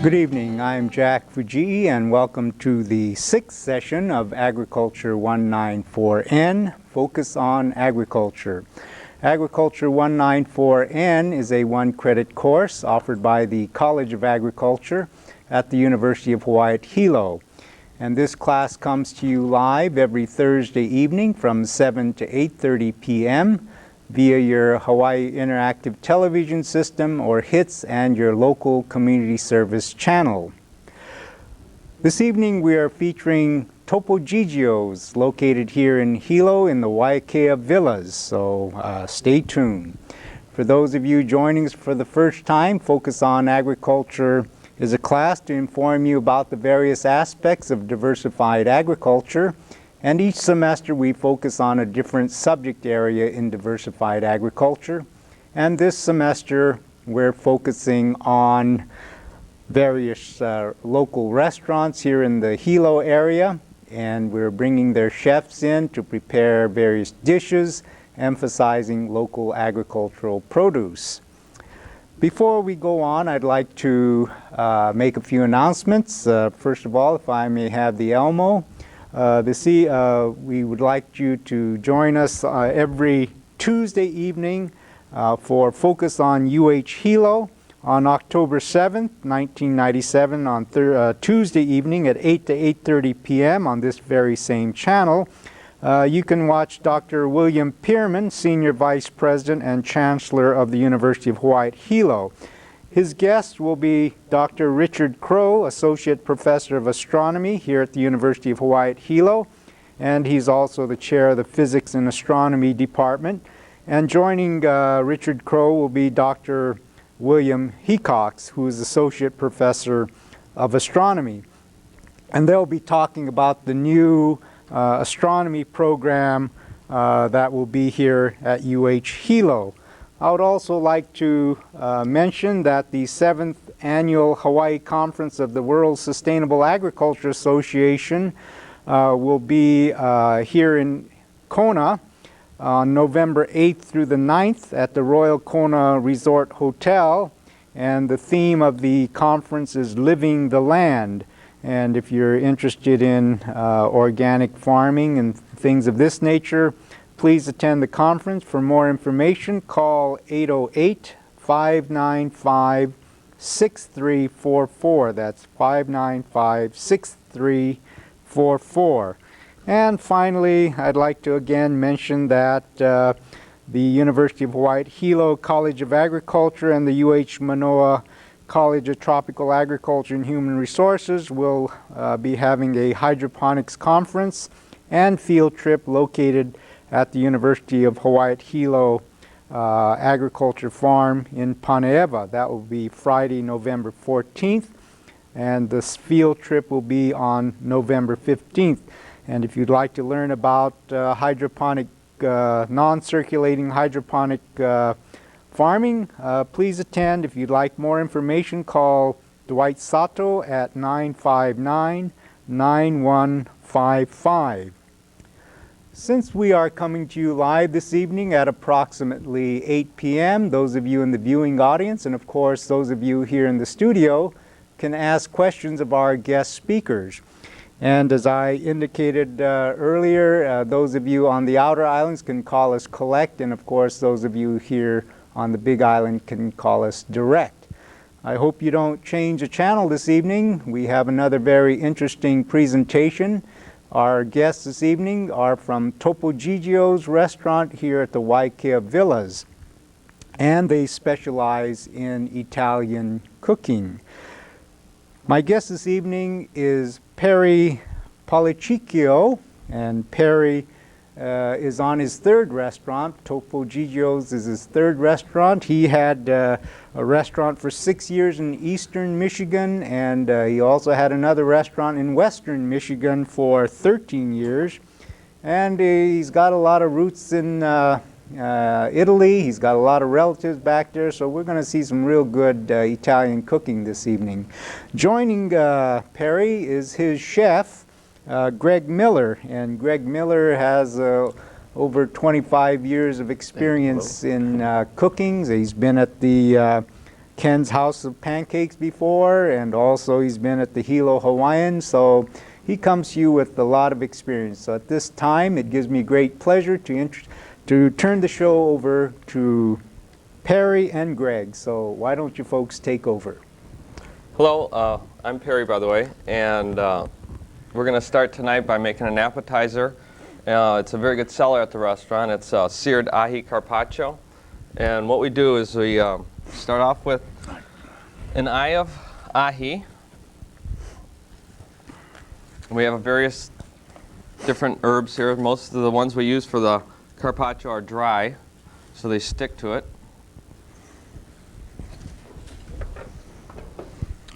Good evening, I'm Jack Fujii and welcome to the 6th session of Agriculture 194N, Focus on Agriculture. Agriculture 194N is a one-credit course offered by the College of Agriculture at the University of Hawaii at Hilo. And this class comes to you live every Thursday evening from 7 to 8:30 p.m. via your Hawaii Interactive Television System or HITS and your local community service channel. This evening we are featuring Topo Gigios located here in Hilo in the Waikea Villas, so stay tuned. For those of you joining us for the first time, Focus on Agriculture is a class to inform you about the various aspects of diversified agriculture. And each semester we focus on a different subject area in diversified agriculture. And this semester we're focusing on various local restaurants here in the Hilo area. And we're bringing their chefs in to prepare various dishes, emphasizing local agricultural produce. Before we go on, I'd like to make a few announcements. First of all, if I may have the Elmo. We would like you to join us every Tuesday evening for Focus on UH Hilo on October 7th, 1997 on Tuesday evening at 8 to 8:30 p.m. on this very same channel. You can watch Dr. William Pierman, Senior Vice President and Chancellor of the University of Hawaii at Hilo. His guest will be Dr. Richard Crow, Associate Professor of Astronomy here at the University of Hawaii at Hilo, and he's also the Chair of the Physics and Astronomy Department. And joining Richard Crow will be Dr. William Hecox, who is Associate Professor of Astronomy. And they'll be talking about the new astronomy program that will be here at UH Hilo. I would also like to mention that the 7th Annual Hawaii Conference of the World Sustainable Agriculture Association will be here in Kona on November 8th through the 9th at the Royal Kona Resort Hotel. And the theme of the conference is Living the Land. And if you're interested in organic farming and things of this nature, please attend the conference. For more information, call 808-595-6344. That's 595-6344. And finally, I'd like to again mention that the University of Hawaii at Hilo College of Agriculture and the UH Manoa College of Tropical Agriculture and Human Resources will be having a hydroponics conference and field trip located at the University of Hawaii at Hilo Agriculture Farm in Paneeva. That will be Friday, November 14th, and this field trip will be on November 15th. And if you'd like to learn about hydroponic, non-circulating hydroponic farming, please attend. If you'd like more information, call Dwight Sato at 959-9155. Since we are coming to you live this evening at approximately 8 p.m., those of you in the viewing audience, and of course those of you here in the studio, can ask questions of our guest speakers. And as I indicated earlier, those of you on the outer islands can call us collect, and of course those of you here on the Big Island can call us direct. I hope you don't change the channel this evening. We have another very interesting presentation. Our guests this evening are from Topo Gigio's restaurant here at the Waikea Villas, and they specialize in Italian cooking. My guest this evening is Perry Policicchio, and Perry is on his third restaurant. Topo Gigio's is his third restaurant. He had a restaurant for 6 years in eastern Michigan, and he also had another restaurant in western Michigan for 13 years. And he's got a lot of roots in Italy. He's got a lot of relatives back there, so we're going to see some real good Italian cooking this evening. Joining Perry is his chef, Greg Miller, and Greg Miller has over 25 years of experience in cooking. He's been at the Ken's House of Pancakes before, and also he's been at the Hilo Hawaiian, so he comes to you with a lot of experience. So at this time, it gives me great pleasure to turn the show over to Perry and Greg. So why don't you folks take over? Hello, I'm Perry, by the way, and we're going to start tonight by making an appetizer. It's a very good seller at the restaurant. It's Seared Ahi Carpaccio. And what we do is we start off with an eye of ahi. We have various different herbs here. Most of the ones we use for the carpaccio are dry, so they stick to it.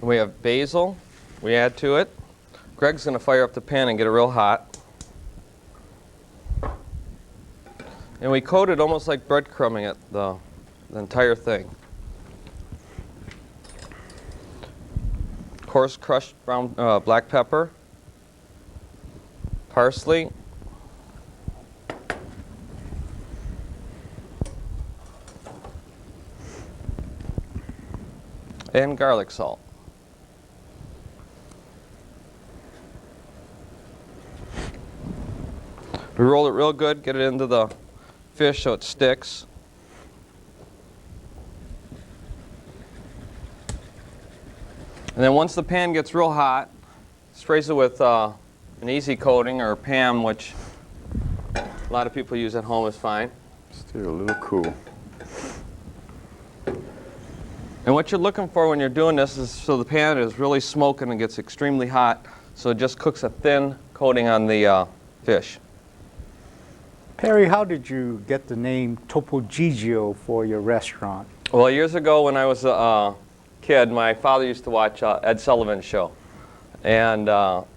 We have basil we add to it. Greg's going to fire up the pan and get it real hot. And we coat it almost like breadcrumbing it, the entire thing. Coarse crushed brown black pepper, parsley, and garlic salt. We roll it real good, get it into the fish so it sticks. And then once the pan gets real hot, sprays it with an easy coating or Pam, which a lot of people use at home, is fine. Still a little cool. And what you're looking for when you're doing this is so the pan is really smoking and gets extremely hot, so it just cooks a thin coating on the fish. Perry, how did you get the name Topo Gigio for your restaurant? Well, years ago when I was a kid, my father used to watch Ed Sullivan's show. And of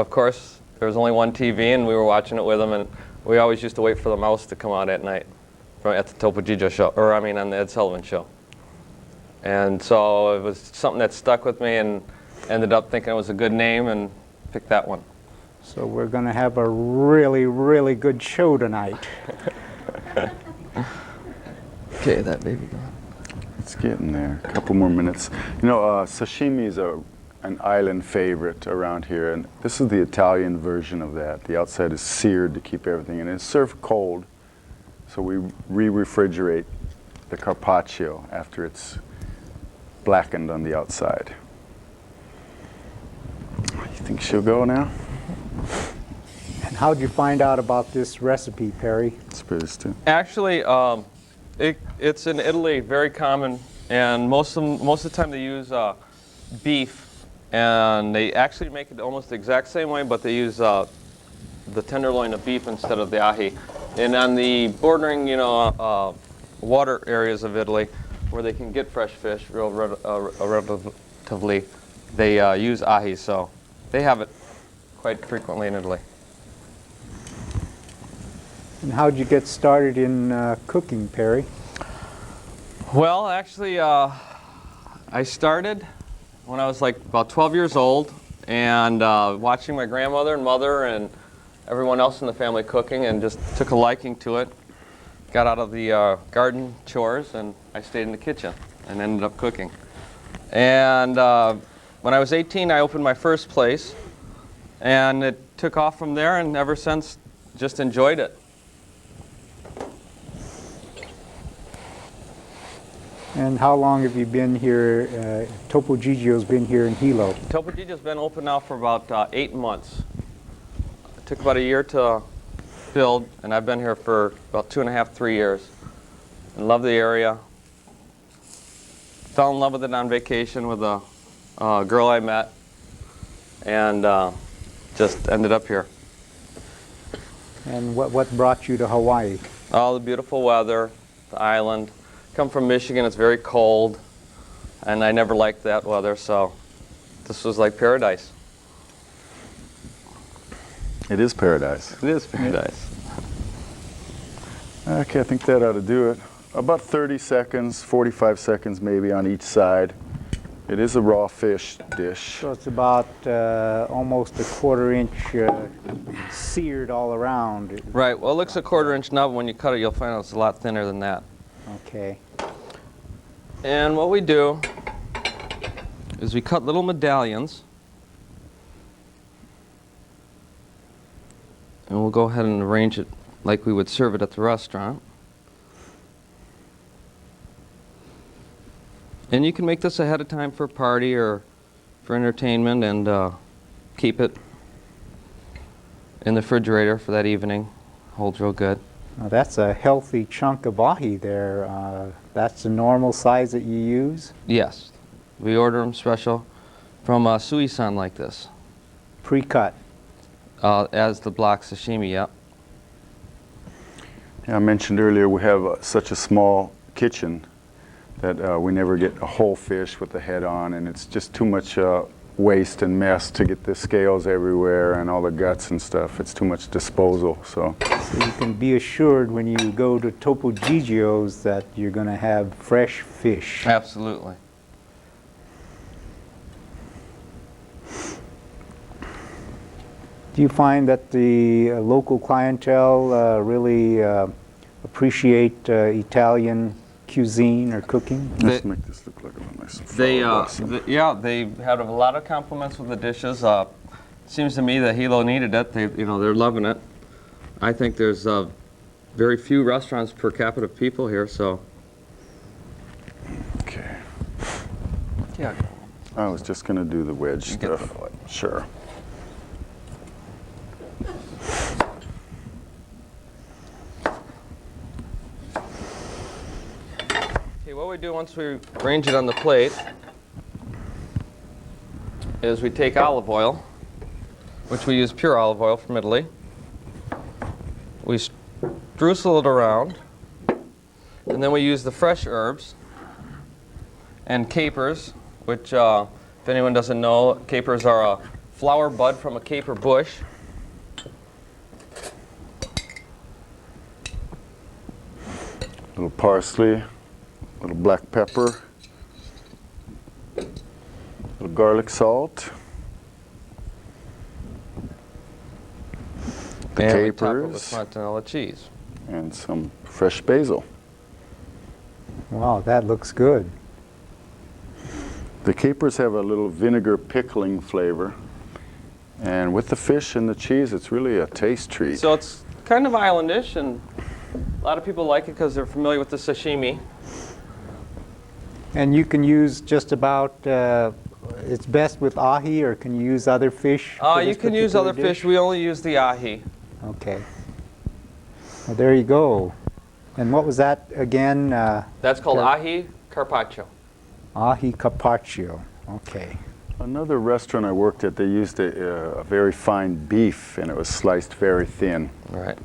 course, there was only one TV and we were watching it with him, and we always used to wait for the mouse to come out at night at the Topo Gigio show, or I mean on the Ed Sullivan show. And so it was something that stuck with me, and ended up thinking it was a good name and picked that one. So we're going to have a really, really good show tonight. Okay, that baby gone. It's getting there. A couple more minutes. You know, sashimi is an island favorite around here, and this is the Italian version of that. The outside is seared to keep everything in. It's served cold, so we re-refrigerate the carpaccio after it's blackened on the outside. You think she'll go now? And how did you find out about this recipe, Perry? Supposed to. Actually, it's in Italy, very common, and most of the time they use beef, and they actually make it almost the exact same way, but they use the tenderloin of beef instead of the ahi. And on the bordering, water areas of Italy, where they can get fresh fish relatively, they use ahi, so they have it quite frequently in Italy. And how did you get started in cooking, Perry? Well, actually, I started when I was like about 12 years old, and watching my grandmother and mother and everyone else in the family cooking, and just took a liking to it. Got out of the garden chores, and I stayed in the kitchen and ended up cooking. And when I was 18, I opened my first place, and it took off from there, and ever since, just enjoyed it. And how long have you been here? Topo Gigio's been here in Hilo. Topo Gigio's been open now for about 8 months. It took about a year to build, and I've been here for about 2.5, 3 years. And love the area. Fell in love with it on vacation with a girl I met, and just ended up here. And what brought you to Hawaii? All the beautiful weather, the island. Come from Michigan, it's very cold, and I never liked that weather, so this was like paradise. It is paradise. It is paradise. Okay, I think that ought to do it. About 30 seconds, 45 seconds maybe on each side. It is a raw fish dish. So it's about almost a 1/4 inch seared all around. Right, well it looks a 1/4 inch now, but when you cut it you'll find out it's a lot thinner than that. Okay. And what we do is we cut little medallions. And we'll go ahead and arrange it like we would serve it at the restaurant. And you can make this ahead of time for a party or for entertainment and keep it in the refrigerator for that evening. Holds real good. Now that's a healthy chunk of ahi there. That's the normal size that you use? Yes. We order them special from Sui-san like this. Pre-cut? As the block sashimi, yep. Yeah, I mentioned earlier we have such a small kitchen that we never get a whole fish with the head on, and it's just too much waste and mess to get the scales everywhere and all the guts and stuff. It's too much disposal. So you can be assured when you go to Topo Gigio's that you're going to have fresh fish. Absolutely. Do you find that the local clientele really appreciate Italian cuisine or cooking? let's make this look like a nice flower. Yeah, they had a lot of compliments with the dishes. Seems to me that Hilo needed it. They're loving it. I think there's very few restaurants per capita of people here, so. Okay. Yeah. I was just going to do the wedge stuff. Sure. What we do once we arrange it on the plate is we take olive oil, which we use pure olive oil from Italy. We streusel it around, and then we use the fresh herbs and capers, which, if anyone doesn't know, capers are a flower bud from a caper bush. Little parsley. Little black pepper, little garlic salt, the and we top it with capers, mozzarella cheese. and some fresh basil. Wow, that looks good. The capers have a little vinegar pickling flavor, and with the fish and the cheese, it's really a taste treat. So it's kind of islandish, and a lot of people like it because they're familiar with the sashimi. And you can use just about, it's best with ahi, or can you use other fish? for You this can use particular other dish? fish. We only use the ahi. Okay. Well, there you go. And what was that again? That's called Ahi Carpaccio. Ahi Carpaccio. Okay. Another restaurant I worked at, they used a very fine beef, and it was sliced very thin. Right.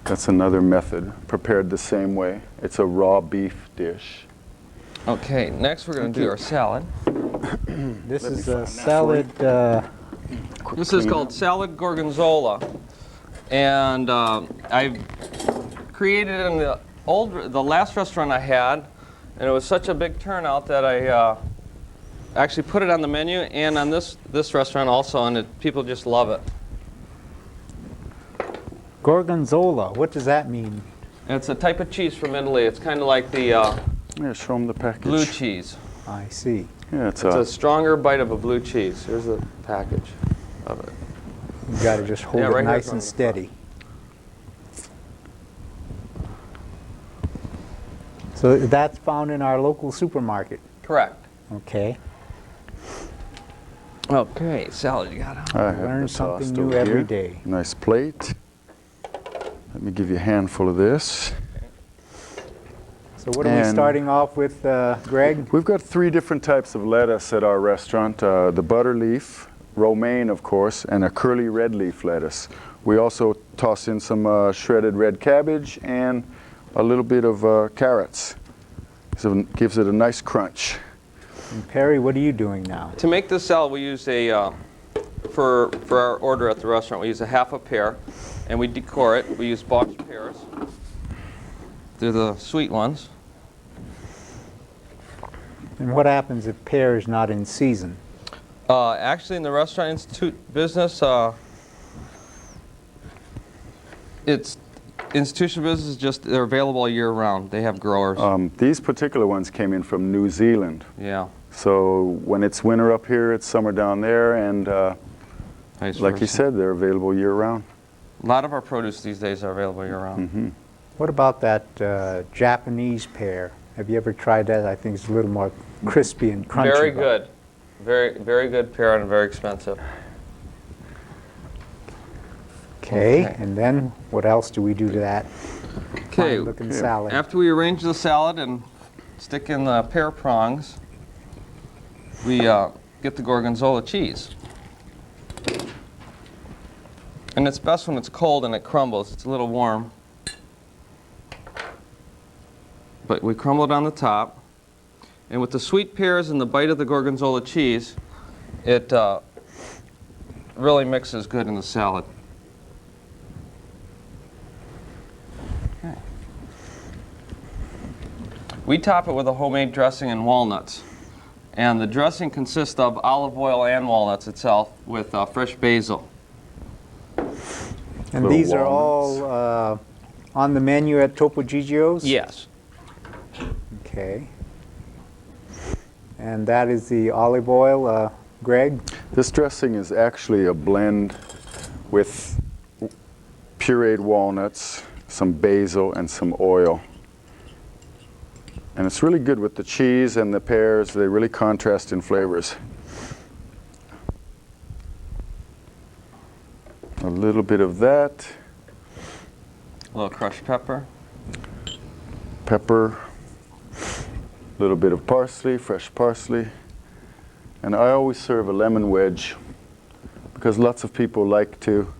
That's another method, prepared the same way. It's a raw beef dish. Okay, next we're going to do our salad. This is a salad. This is called salad gorgonzola, and I created it in the last restaurant I had, and it was such a big turnout that I actually put it on the menu and on this restaurant also, and people just love it. Gorgonzola. What does that mean? And it's a type of cheese from Italy. It's kind of like the Yeah, show them the package. blue cheese. I see. Yeah, it's It's a stronger bite of a blue cheese. Here's the package of it. You got to just hold Yeah, it right here nice on and the steady. So that's found in our local supermarket. Correct. Okay. Okay, salad you got. I have Learn the something tossed new over every here. day. Nice plate. Let me give you a handful of this. So what are we starting off with, Greg? We've got 3 different types of lettuce at our restaurant. The butter leaf, romaine of course, and a curly red leaf lettuce. We also toss in some shredded red cabbage and a little bit of carrots. So it gives it a nice crunch. And Perry, what are you doing now? To make this salad, we use for our order at the restaurant, we use a half a pear, and we decor it. We use Bosch pears. They're the sweet ones. And what happens if pear is not in season? Actually, in the Restaurant Institute business, it's institutional business, just they're available year round. They have growers. These particular ones came in from New Zealand. Yeah. So when it's winter up here, it's summer down there, and like you said, they're available year round. A lot of our produce these days are available year round. Mm-hmm. What about that Japanese pear? Have you ever tried that? I think it's a little more crispy and crunchy. Very good. Very good pear and very expensive. Okay, and then what else do we do to that Okay, fine-looking salad? after we arrange the salad and stick in the pear prongs, we get the Gorgonzola cheese. And it's best when it's cold and it crumbles. It's a little warm. But we crumble it on the top. And with the sweet pears and the bite of the Gorgonzola cheese, it really mixes good in the salad. Okay. We top it with a homemade dressing and walnuts. And the dressing consists of olive oil and walnuts itself with fresh basil. And these are all on the menu at Topo Gigio's? Yes. Okay. And that is the olive oil, Greg? This dressing is actually a blend with pureed walnuts, some basil, and some oil. And it's really good with the cheese and the pears. They really contrast in flavors. A little bit of that. A little crushed pepper. Pepper. A little bit of parsley, fresh parsley. And I always serve a lemon wedge because lots of people like to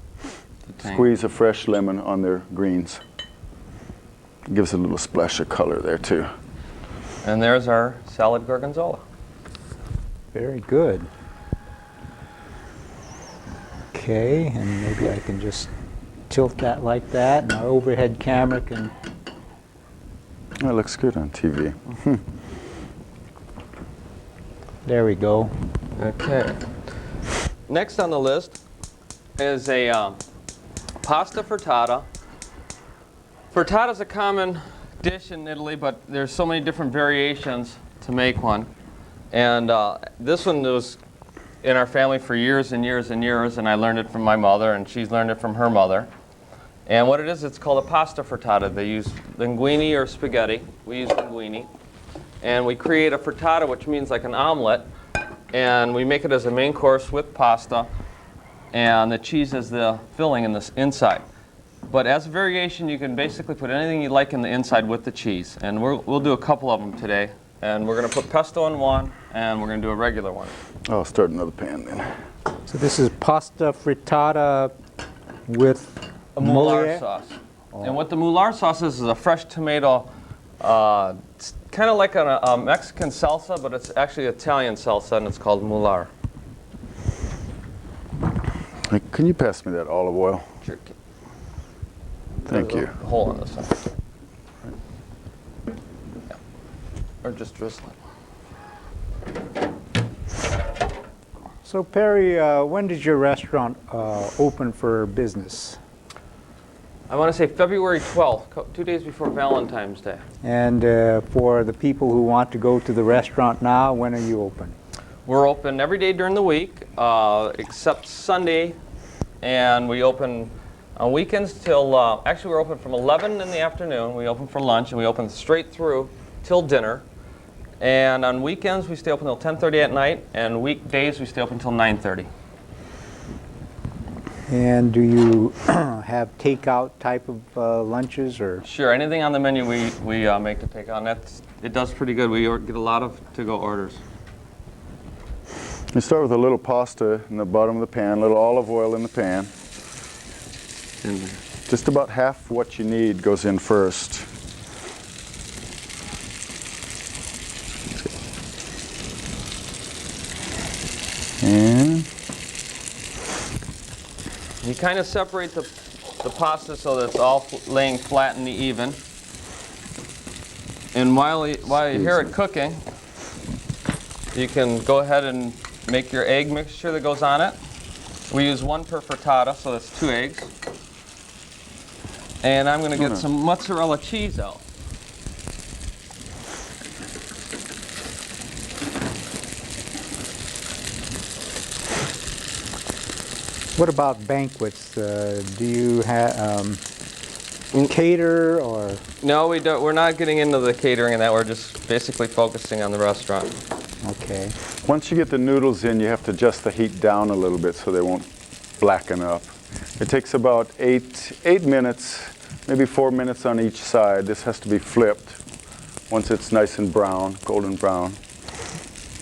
squeeze a fresh lemon on their greens. It gives a little splash of color there too. And there's our salad Gorgonzola. Very good. Okay, and maybe I can just tilt that like that, and our overhead camera can... That looks good on TV. There we go. Okay. Next on the list is a Pasta Frittata. Frittata is a common dish in Italy, but there's so many different variations to make one. And this one was in our family for years and years and years, and I learned it from my mother, and she's learned it from her mother. And what it is, it's called a pasta frittata. They use linguine or spaghetti. We use linguine. And we create a frittata, which means like an omelet, and we make it as a main course with pasta, and the cheese is the filling in the inside. But as a variation, you can basically put anything you like in the inside with the cheese. And we'll do a couple of them today. And we're going to put pesto in one, and we're going to do a regular one. I'll start another pan then. So this is pasta frittata with a Muller sauce. Oh. And what the Muller sauce is a fresh tomato, it's kind of like a Mexican salsa, but it's actually Italian salsa, and it's called Muller. Hey, can you pass me that olive oil? Sure. Thank you. A hole on this side. Yeah. Or just drizzle it. So Perry, when did your restaurant open for business? I want to say February 12th, 2 days before Valentine's Day. And for the people who want to go to the restaurant now, when are you open? We're open every day during the week, except Sunday, and we open on weekends till, actually we're open from 11 in the afternoon, we open for lunch, and we open straight through till dinner. And on weekends we stay open till 10:30 at night, and weekdays we stay open till 9:30. And do you have takeout type of lunches, or? Sure, anything on the menu we make to take on. It does pretty good. We get a lot of to-go orders. You start with a little pasta in the bottom of the pan, a little olive oil in the pan. In there. Just about half what you need goes in first. And you kind of separate the pasta so that it's all laying flat and even. And while you hear it cooking, you can go ahead and make your egg mixture that goes on it. We use one per frittata, so that's 2 eggs. And I'm going to get some mozzarella cheese out. What about banquets? Do you cater or? No, we don't. We're not getting into the catering and that. We're just basically focusing on the restaurant. Okay. Once you get the noodles in, you have to adjust the heat down a little bit so they won't blacken up. It takes about eight minutes, maybe 4 minutes on each side. This has to be flipped once it's nice and brown, golden brown.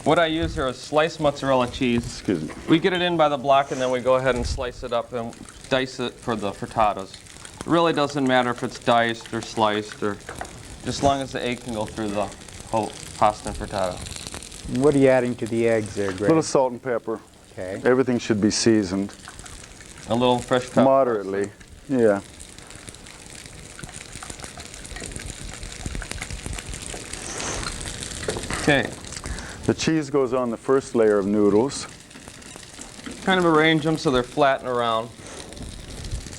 What I use here is sliced mozzarella cheese. Excuse me. We get it in by the block and then we go ahead and slice it up and dice it for the frittatas. It really doesn't matter if it's diced or sliced, or just as long as the egg can go through the whole pasta and frittata. What are you adding to the eggs there, A Greg? little salt and pepper. Okay. Everything should be seasoned. A little fresh cut. Moderately, yeah. Okay. The cheese goes on the first layer of noodles. Kind of arrange them so they're flat and around.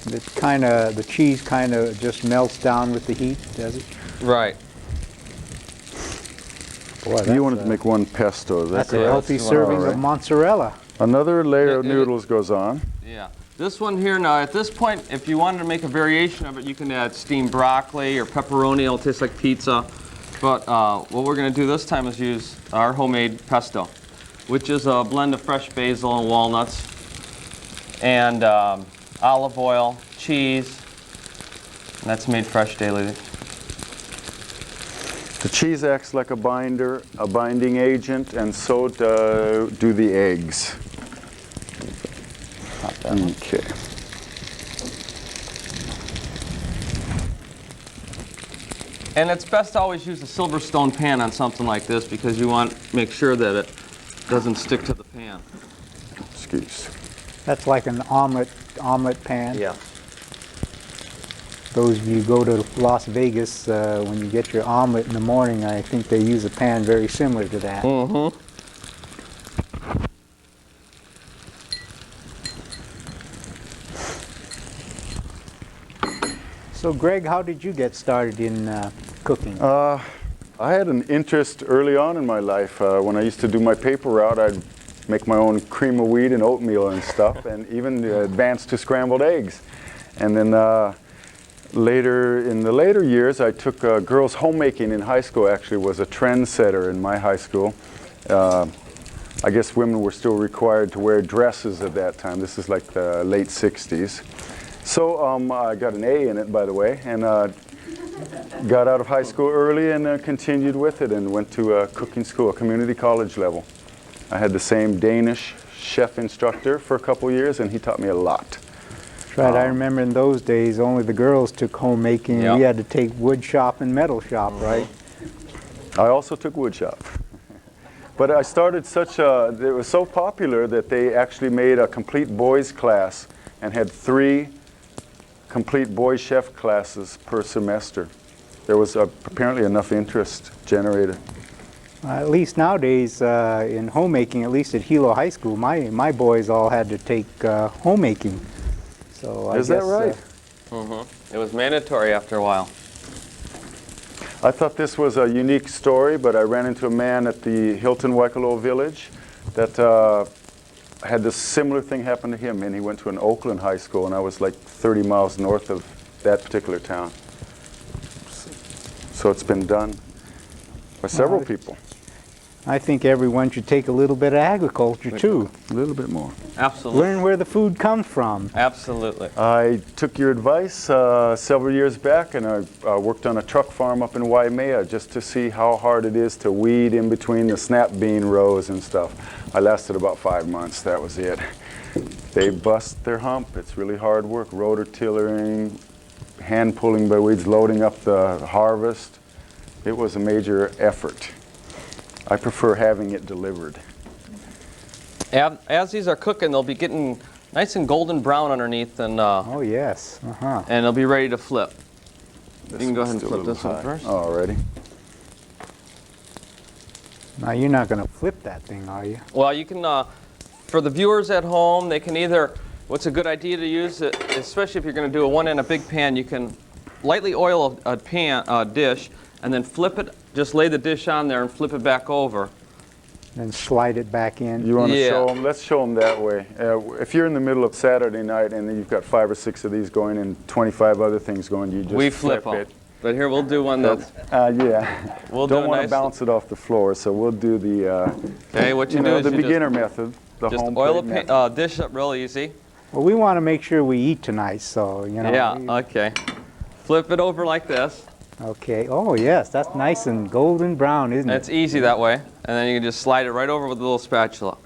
The cheese kind of just melts down with the heat, does it? Right. Boy, You wanted to make one pesto, is that that's a correct? healthy That's serving all right. of mozzarella. Another layer of noodles goes on. Yeah. This one here now, at this point, if you wanted to make a variation of it, you can add steamed broccoli or pepperoni. It'll taste like pizza. But what we're going to do this time is use our homemade pesto, which is a blend of fresh basil and walnuts and olive oil, cheese, and that's made fresh daily. The cheese acts like a binder, a binding agent, and so do the eggs. Okay. And it's best to always use a Silverstone pan on something like this because you want to make sure that it doesn't stick to the pan. Excuse. That's like an omelet pan. Yeah. Those of you who go to Las Vegas, when you get your omelet in the morning, I think they use a pan very similar to that. Mm-hmm. So Greg, how did you get started in cooking? I had an interest early on in my life. When I used to do my paper route, I'd make my own cream of wheat and oatmeal and stuff, and even advanced to scrambled eggs. And then in the later years, I took girls homemaking in high school. Actually, was a trendsetter in my high school. I guess women were still required to wear dresses at that time. This is like the late 60s. So I got an A in it, by the way, and got out of high school early and continued with it and went to cooking school, a community college level. I had the same Danish chef instructor for a couple years, and he taught me a lot. That's right. I remember in those days, only the girls took homemaking. Yep. We had to take wood shop and metal shop, right? I also took wood shop. But I started it was so popular that they actually made a complete boys class and had 3 complete boy chef classes per semester. There was apparently enough interest generated. At least nowadays in homemaking, at least at Hilo High School, my boys all had to take homemaking. So I Is guess, that right? Mm-hmm. It was mandatory after a while. I thought this was a unique story, but I ran into a man at the Hilton Waikoloa Village that had this similar thing happen to him, and he went to an Oakland high school, and I was like 30 miles north of that particular town. So it's been done by several people. I think everyone should take a little bit of agriculture too. A little bit more. Absolutely. Learn where the food comes from. Absolutely. I took your advice several years back, and I worked on a truck farm up in Waimea just to see how hard it is to weed in between the snap bean rows and stuff. I lasted about 5 months. That was it. They bust their hump. It's really hard work. Rotor tillering, hand pulling by weeds, loading up the harvest. It was a major effort. I prefer having it delivered. As these are cooking, they'll be getting nice and golden brown underneath, and Oh yes. and they'll be ready to flip. This You can go one's ahead and still a flip little this one high. first. Alrighty. Now you're not going to flip that thing, are you? Well, you can, for the viewers at home, they can either, what's a good idea to use, especially if you're going to do a one in a big pan, you can lightly oil a dish, and then flip it. Just lay the dish on there and flip it back over. And slide it back in. You want to Yeah. show them? Let's show them that way. If you're in the middle of Saturday night and you've got 5 or 6 of these going and 25 other things going, you just We flip them. it. But here, we'll do one that's... Yeah. We'll do Don't a want to nice- bounce it off the floor, so we'll do the Okay, what you do know, is the you beginner method, the just home oil plate a method. dish up real easy. Well, we want to make sure we eat tonight, so, you know. Yeah, okay. Flip it over like this. Okay. Oh, yes, that's nice and golden brown, isn't And it's it? easy that way. And then you can just slide it right over with a little spatula.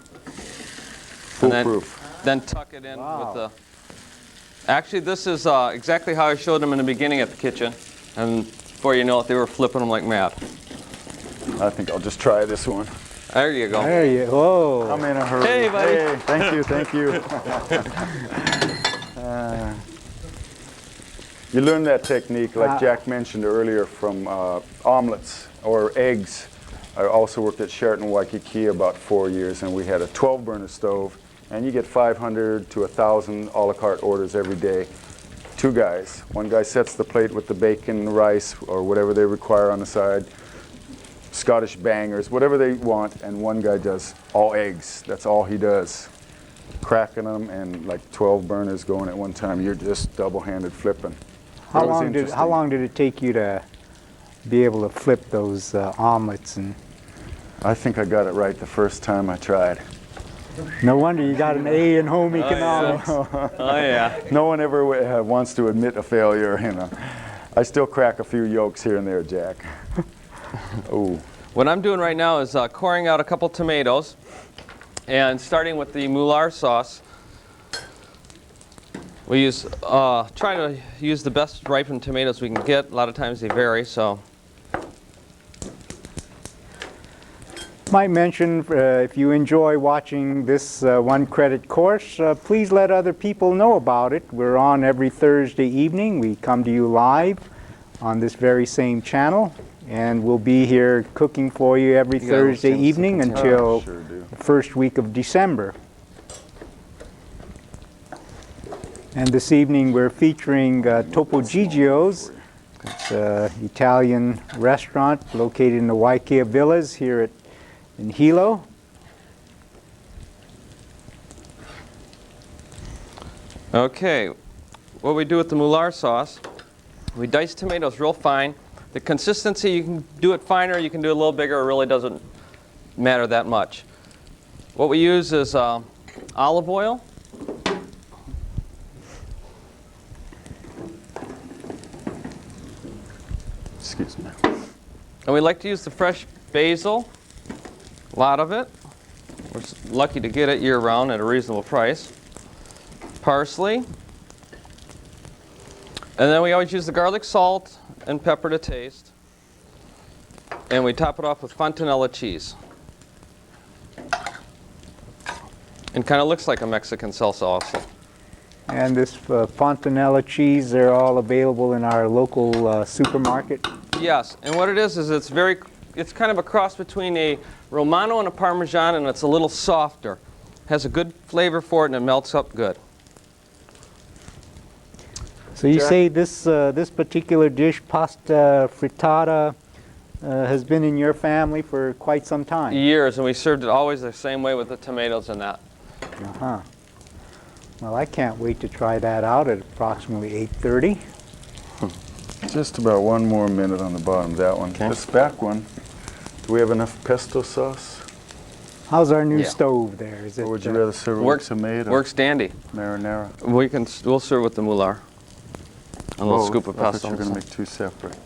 And Foolproof. then tuck it in Wow. with the... Actually, this is exactly how I showed them in the beginning at the kitchen. And before you know it, they were flipping them like mad. I think I'll just try this one. There you go. There you go. I'm in a hurry. Hey, buddy. Hey, thank you, thank you. You learn that technique, like Jack mentioned earlier, from omelets or eggs. I also worked at Sheraton Waikiki about 4 years, and we had a 12-burner stove, and you get 500 to 1,000 a la carte orders every day. 2 guys. One guy sets the plate with the bacon, rice, or whatever they require on the side, Scottish bangers, whatever they want, and one guy does all eggs. That's all he does. Cracking them and like 12 burners going at one time. You're just double-handed flipping. How That was long interesting. did it take you to be able to flip those omelets? And I think I got it right the first time I tried. no wonder you got an A in home yeah. economics. Oh, yeah. No one ever wants to admit a failure, you know. I still crack a few yolks here and there, Jack. Ooh. What I'm doing right now is coring out a couple tomatoes and starting with the Muller sauce. We use try to use the best ripened tomatoes we can get. A lot of times they vary, so. Might mention, if you enjoy watching this one credit course, please let other people know about it. We're on every Thursday evening. We come to you live on this very same channel, and we'll be here cooking for you every You got Thursday those evening chips until Sure do. the first week of December. And this evening we're featuring Topo Gigio's. It's an Italian restaurant located in the Waikea Villas here in Hilo. Okay, what we do with the Muller sauce, we dice tomatoes real fine. The consistency, you can do it finer, you can do it a little bigger, it really doesn't matter that much. What we use is olive oil. Excuse me. And we like to use the fresh basil, a lot of it. We're lucky to get it year-round at a reasonable price. Parsley. And then we always use the garlic salt and pepper to taste. And we top it off with fontanella cheese. And kind of looks like a Mexican salsa also. And this fontanella cheese, they're all available in our local supermarket. Yes, and what it is it's kind of a cross between a Romano and a Parmesan, and it's a little softer. Has a good flavor for it, and it melts up good. So you Jack? say this particular dish, Pasta Frittata, has been in your family for quite some time? Years, and we served it always the same way with the tomatoes and that. Uh-huh. Well, I can't wait to try that out at approximately 8:30. Just about 1 more minute on the bottom of that one. Okay. This back one, do we have enough pesto sauce? How's our new Yeah. stove there? Is it? Or would you rather serve it with Works, tomato? works dandy. Marinara? We'll serve with the Muller. A little Oh, scoop of I thought pesto. you were going to make 2 separate.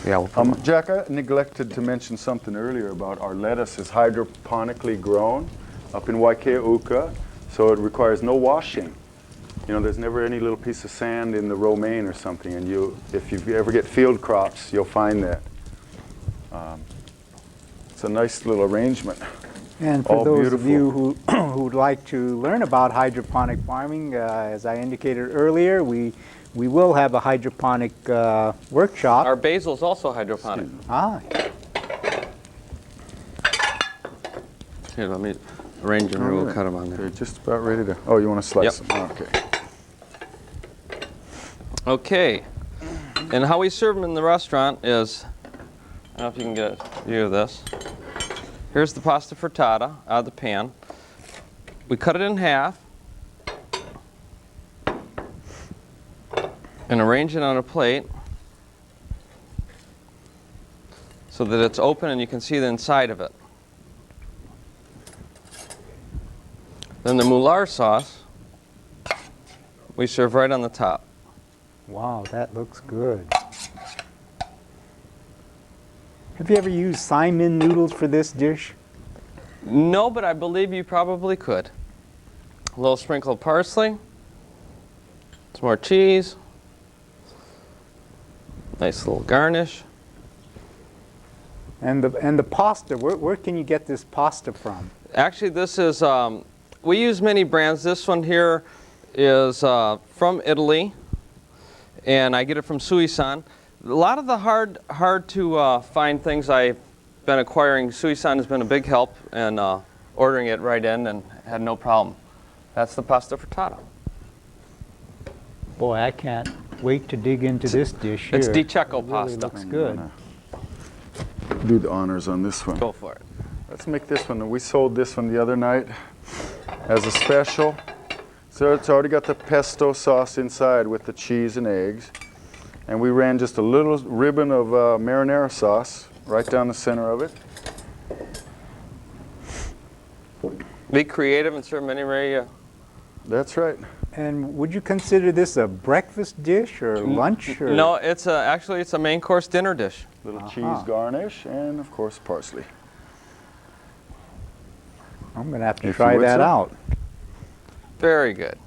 Yeah, we'll put them. Jack, I neglected to mention something earlier about our lettuce is hydroponically grown up in Waikea, so it requires no washing. You know, there's never any little piece of sand in the romaine or something, and if you ever get field crops, you'll find that. It's a nice little arrangement. And for all those of beautiful. you who'd like to learn about hydroponic farming, as I indicated earlier, we will have a hydroponic workshop. Our basil is also hydroponic. Ah, Here, let me arrange them here. We'll cut them on there. Okay, just about ready to. Oh, you want to slice Yep. them? Okay. Okay. And how we serve them in the restaurant is, I don't know if you can get a view of this. Here's the pasta frittata out of the pan. We cut it in half and arrange it on a plate so that it's open and you can see the inside of it. Then the Muller sauce we serve right on the top. Wow, that looks good. Have you ever used Simon noodles for this dish? No, but I believe you probably could. A little sprinkle of parsley, some more cheese, nice little garnish. And the pasta, where can you get this pasta from? Actually, this is, we use many brands. This one here is from Italy, and I get it from Sui-san. A lot of the hard to find things I've been acquiring, Sui-san has been a big help in ordering it right in and had no problem. That's the pasta frittata. Boy, I can't wait to dig into this dish here. It's di cecco It really pasta. looks good. Do the honors on this one. Go for it. Let's make this one. We sold this one the other night as a special. So it's already got the pesto sauce inside with the cheese and eggs. And we ran just a little ribbon of marinara sauce right down the center of it. Be creative and serve many. That's right. And would you consider this a breakfast dish or lunch? Or? No, it's actually it's a main course dinner dish. Little cheese garnish and of course parsley. I'm going to have to If try you would, that sir. out. Very good.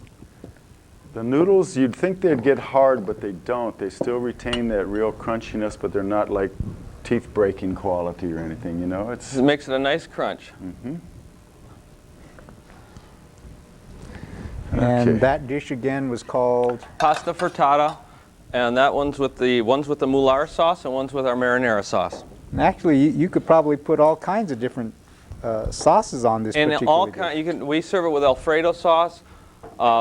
The noodles, you'd think they'd get hard, but they don't. They still retain that real crunchiness, but they're not like teeth-breaking quality or anything, you know? It makes it a nice crunch. And Okay. that dish again was called? Pasta frittata, and that one's with the Muller sauce and one's with our marinara sauce. And actually, you could probably put all kinds of different sauces on this And particular all dish. we serve it with Alfredo sauce.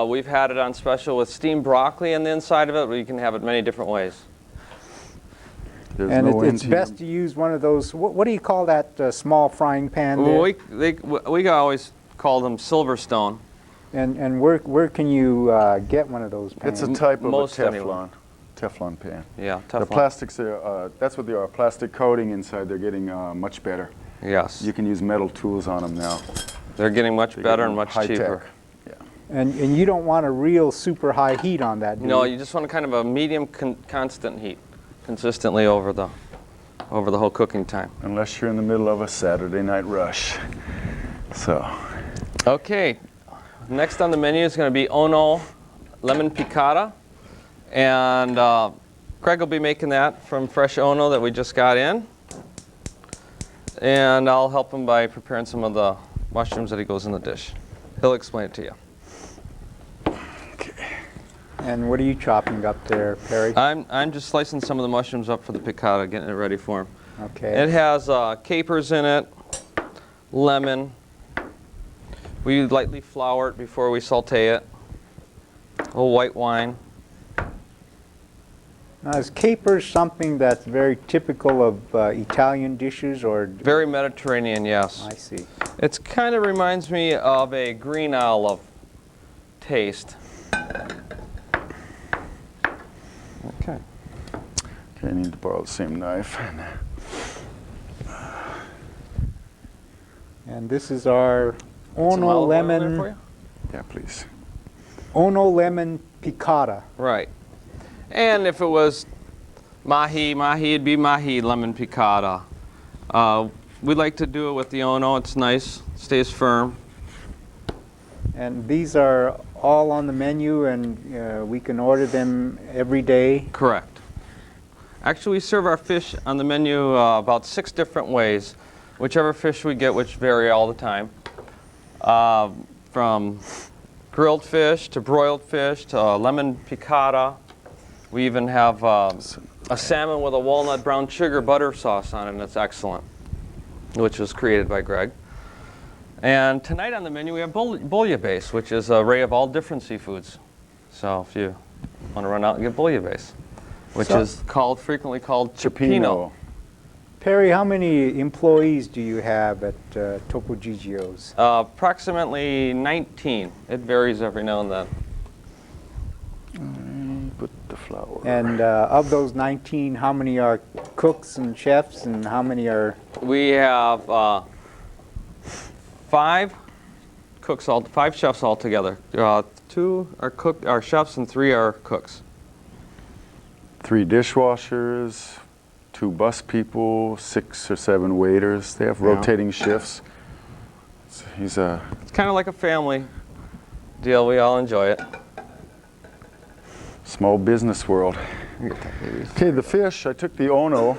We've had it on special with steamed broccoli on the inside of it, but you can have it many different ways. There's And no it's end to best to use one of those, what do you call that small frying pan there? We always call them Silverstone. And where can you get one of those pans? It's a type of a Most anyone. Teflon pan. Yeah, The Teflon. plastics, that's what they are, plastic coating inside. They're getting much better. Yes, You can use metal tools on them now. they're getting much They're better getting and much high cheaper. tech. Yeah. And you don't want a real super high heat on that, do No, you? you just want kind of a medium constant heat, consistently over the whole cooking time. Unless you're in the middle of a Saturday night rush. So, Okay, next on the menu is going to be Ono Lemon Picada, and Craig will be making that from fresh Ono that we just got in, and I'll help him by preparing some of the mushrooms that he goes in the dish. He'll explain it to you. And what are you chopping up there, Perry? I'm just slicing some of the mushrooms up for the piccata, getting it ready for him. Okay. It has capers in it, lemon. We lightly flour it before we saute it. A little white wine. Now, is capers something that's very typical of Italian dishes, or? Very Mediterranean, yes. I see. It kind of reminds me of a green olive taste. Okay. okay, I need to borrow the same knife. And this is our Some Ono olive oil there Lemon, for you? Yeah, please. Ono Lemon Picada. Right. And if it was mahi, it'd be mahi lemon picada. We like to do it with the Ono. It's nice, stays firm. And these are all on the menu, and we can order them every day. Correct. Actually, we serve our fish on the menu about 6 different ways. Whichever fish we get, which vary all the time. From grilled fish to broiled fish to lemon picada. We even have a salmon with a walnut brown sugar butter sauce on it, and it's excellent, which was created by Greg. And tonight on the menu we have bouillabaisse, which is an array of all different seafoods. So if you want to run out and get bouillabaisse. which So- is frequently called Cioppino. cioppino. Perry, how many employees do you have at Topo Gigio's? Approximately 19. It varies every now and then. Put the flour. And of those 19, how many are cooks and chefs, and how many are... We have 5 chefs altogether. 2 are chefs and 3 are cooks. 3 dishwashers, 2 bus people, 6 or 7 waiters. They have rotating shifts. So It's kind of like a family deal. We all enjoy it. Small business world. Okay, the fish, I took the Ono.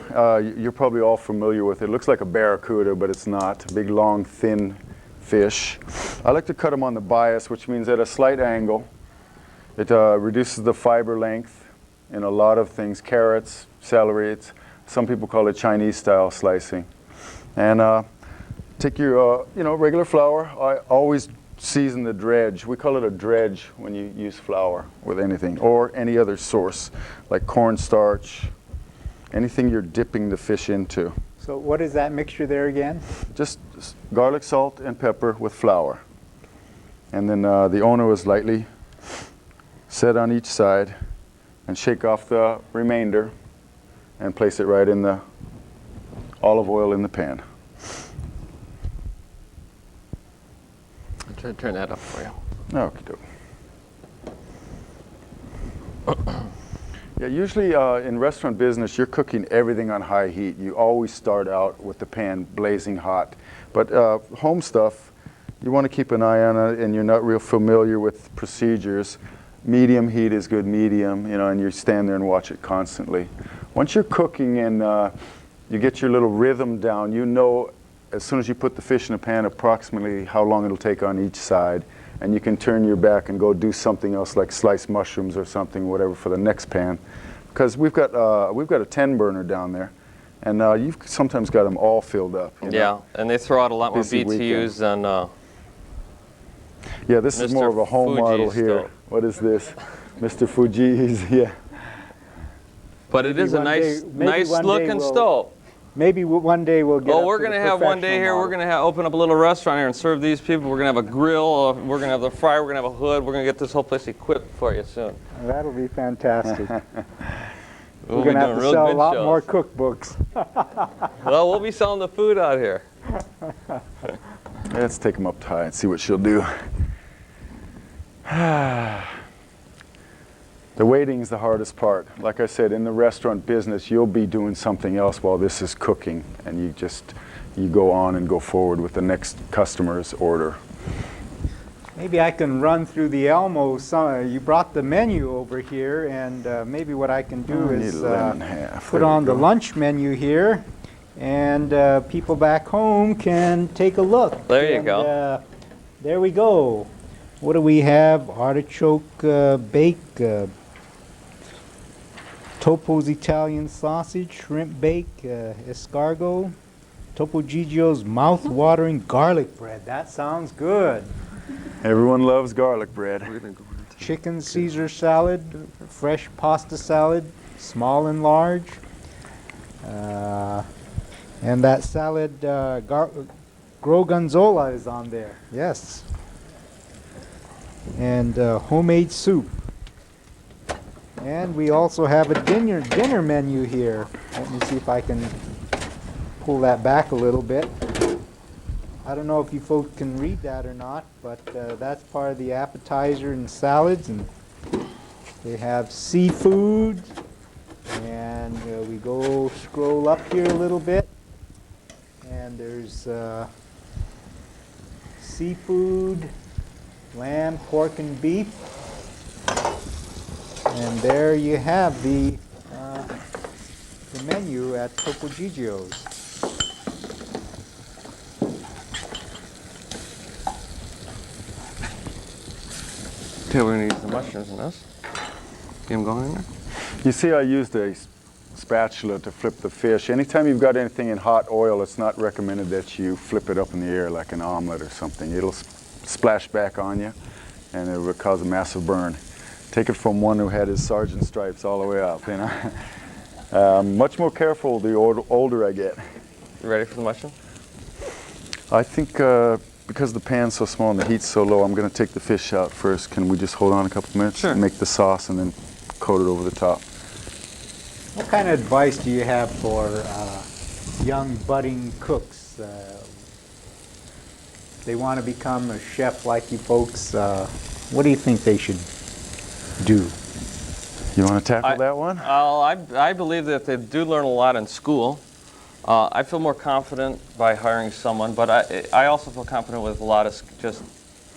You're probably all familiar with it. It looks like a barracuda, but it's not. A big, long, thin fish. I like to cut them on the bias, which means at a slight angle. It reduces the fiber length in a lot of things. Carrots, celery. Some people call it Chinese-style slicing. And take your regular flour. I always season the dredge. We call it a dredge when you use flour with anything, or any other source, like cornstarch, anything you're dipping the fish into. So what is that mixture there again? Just garlic, salt, and pepper with flour. And then the Ono is lightly set on each side, and shake off the remainder and place it right in the olive oil in the pan. I'll try to turn that up for you. Okay. Yeah, usually in restaurant business, you're cooking everything on high heat. You always start out with the pan blazing hot. But home stuff, you want to keep an eye on it, and you're not real familiar with procedures. Medium heat is good, medium, and you stand there and watch it constantly. Once you're cooking and you get your little rhythm down, you know as soon as you put the fish in a pan approximately how long it'll take on each side, and you can turn your back and go do something else like slice mushrooms or something, whatever, for the next pan. Because we've got a 10 burner down there, and you've sometimes got them all filled up. Yeah, and they throw out a lot more Busy BTUs than yeah, this is Mr. more of a home model Fujii's here. stove. What is this? Mr. Fujii's, yeah. But it is a nice one day looking we'll- stove. Maybe one day we'll get. Oh, up we're to going to the have one day professional here, we're model. going to open up a little restaurant here and serve these people. We're going to have a grill, we're going to have the fryer, we're going to have a hood, we're going to get this whole place equipped for you soon. That'll be fantastic. We'll We're be going to have doing to real sell a good lot shows. more cookbooks. Well, we'll be selling the food out here. Let's take them up high and see what she'll do. The waiting is the hardest part. Like I said, in the restaurant business, you'll be doing something else while this is cooking, and you go on and go forward with the next customer's order. Maybe I can run through the Elmo. You brought the menu over here, and maybe what I can do I need is a lemon half. put There we on the go. lunch menu here, and people back home can take a look. There you And, go. There we go. What do we have? Artichoke bake, Topo's Italian sausage, shrimp bake, escargot, Topo Gigio's mouth-watering garlic bread. That sounds good. Everyone loves garlic bread. Chicken Caesar salad, fresh pasta salad, small and large. And that salad, Gorgonzola is on there. Yes. And homemade soup. And we also have a dinner menu here. Let me see if I can pull that back a little bit. I don't know if you folks can read that or not, but that's part of the appetizer and salads. And they have seafood. And we scroll up here a little bit. And there's seafood, lamb, pork, and beef. And there you have the menu at Topo Gigio's. Okay, we're going to use the mushrooms in this. Get them going in there. You see, I used a spatula to flip the fish. Anytime you've got anything in hot oil, it's not recommended that you flip it up in the air like an omelet or something. It'll splash back on you, and it will cause a massive burn. Take it from one who had his sergeant stripes all the way up, you know. Much more careful the older I get. You ready for the mushroom? I think because the pan's so small and the heat's so low, I'm going to take the fish out first. Can we just hold on a couple minutes? Sure. And make the sauce and then coat it over the top. What kind of advice do you have for young budding cooks? They want to become a chef like you folks. What do you think they should do? You want to tackle that one? I believe that they do learn a lot in school. I feel more confident by hiring someone, but I also feel confident with a lot of just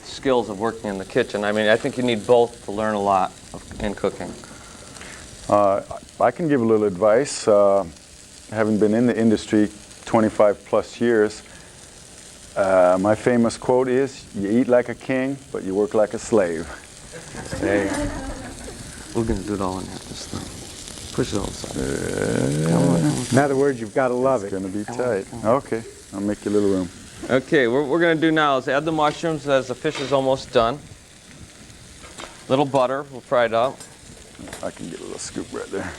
skills of working in the kitchen. I mean, I think you need both to learn a lot in cooking. I can give a little advice. Having been in the industry 25 plus years, my famous quote is, you eat like a king, but you work like a slave. There you go. We're going to do it all in here. Just push it all aside. In other words, you've got to love it. It's going to be tight. Okay, I'll make you a little room. Okay, what we're going to do now is add the mushrooms as the fish is almost done. Little butter, we'll fry it up. I can get a little scoop right there.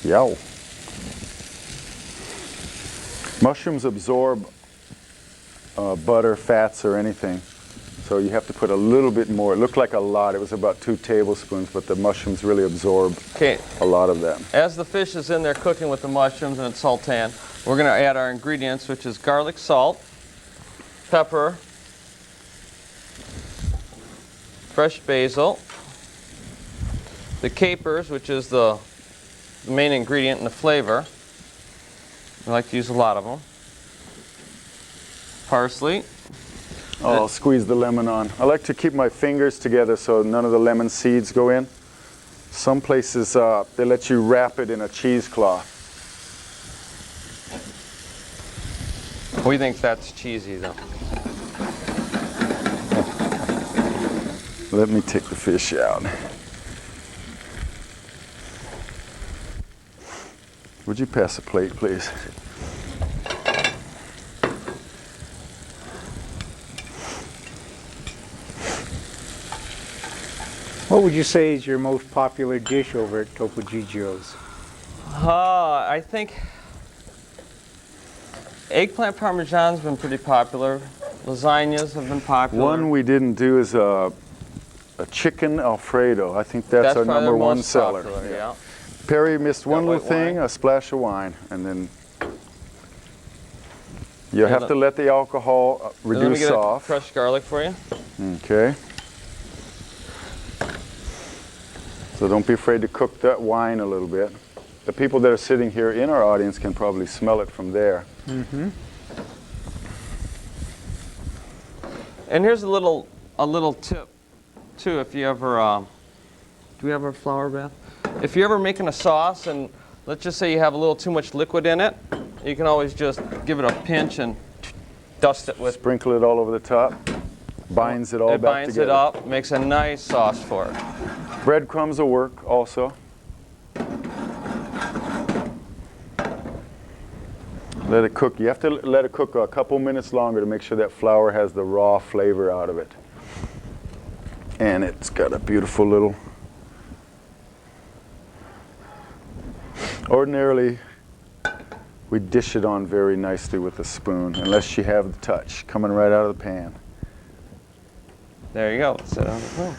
Yow. Mushrooms absorb butter, fats, or anything. So you have to put a little bit more. It looked like a lot. It was about 2 tablespoons, but the mushrooms really absorb a lot of that. As the fish is in there cooking with the mushrooms and it's sauteing, we're going to add our ingredients, which is garlic salt, pepper, fresh basil, the capers, which is the main ingredient in the flavor. I like to use a lot of them. Parsley. Oh, I'll squeeze the lemon on. I like to keep my fingers together so none of the lemon seeds go in. Some places, they let you wrap it in a cheesecloth. We think that's cheesy, though. Let me take the fish out. Would you pass a plate, please? What would you say is your most popular dish over at Topo Gigio's? I think eggplant parmesan's been pretty popular. Lasagnas have been popular. One we didn't do is a chicken Alfredo. I think that's our probably number the one most seller. popular, yeah. Perry missed one little white thing, wine. a splash of wine, and then you And have to let the alcohol Let me reduce get off. fresh garlic for you. Okay. So don't be afraid to cook that wine a little bit. The people that are sitting here in our audience can probably smell it from there. Mm-hmm. And here's a little tip, too. If you ever, do we have our flour bath? If you're ever making a sauce and let's just say you have a little too much liquid in it, you can always just give it a pinch and dust it with. Sprinkle it all over the top. Binds it all It back binds together. it up, makes a nice sauce for it. Breadcrumbs will work also. Let it cook. You have to let it cook a couple minutes longer to make sure that flour has the raw flavor out of it. And it's got a beautiful little... Ordinarily, we dish it on very nicely with a spoon, unless you have the touch coming right out of the pan. There you go. Set it on the grill.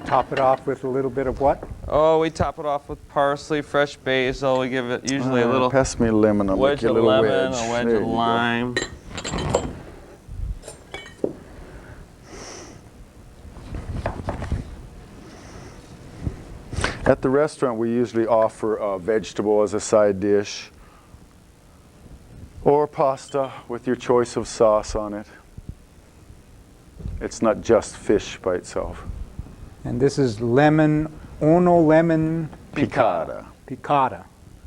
Top it off with a little bit of what? Oh, we top it off with parsley, fresh basil. We give it usually a little Pass me a lemon. I'll wedge make you a of little lemon, wedge. a wedge There of you go. lime. At the restaurant, we usually offer a vegetable as a side dish, or pasta with your choice of sauce on it. It's not just fish by itself. And this is Ono Lemon Picada. Picada.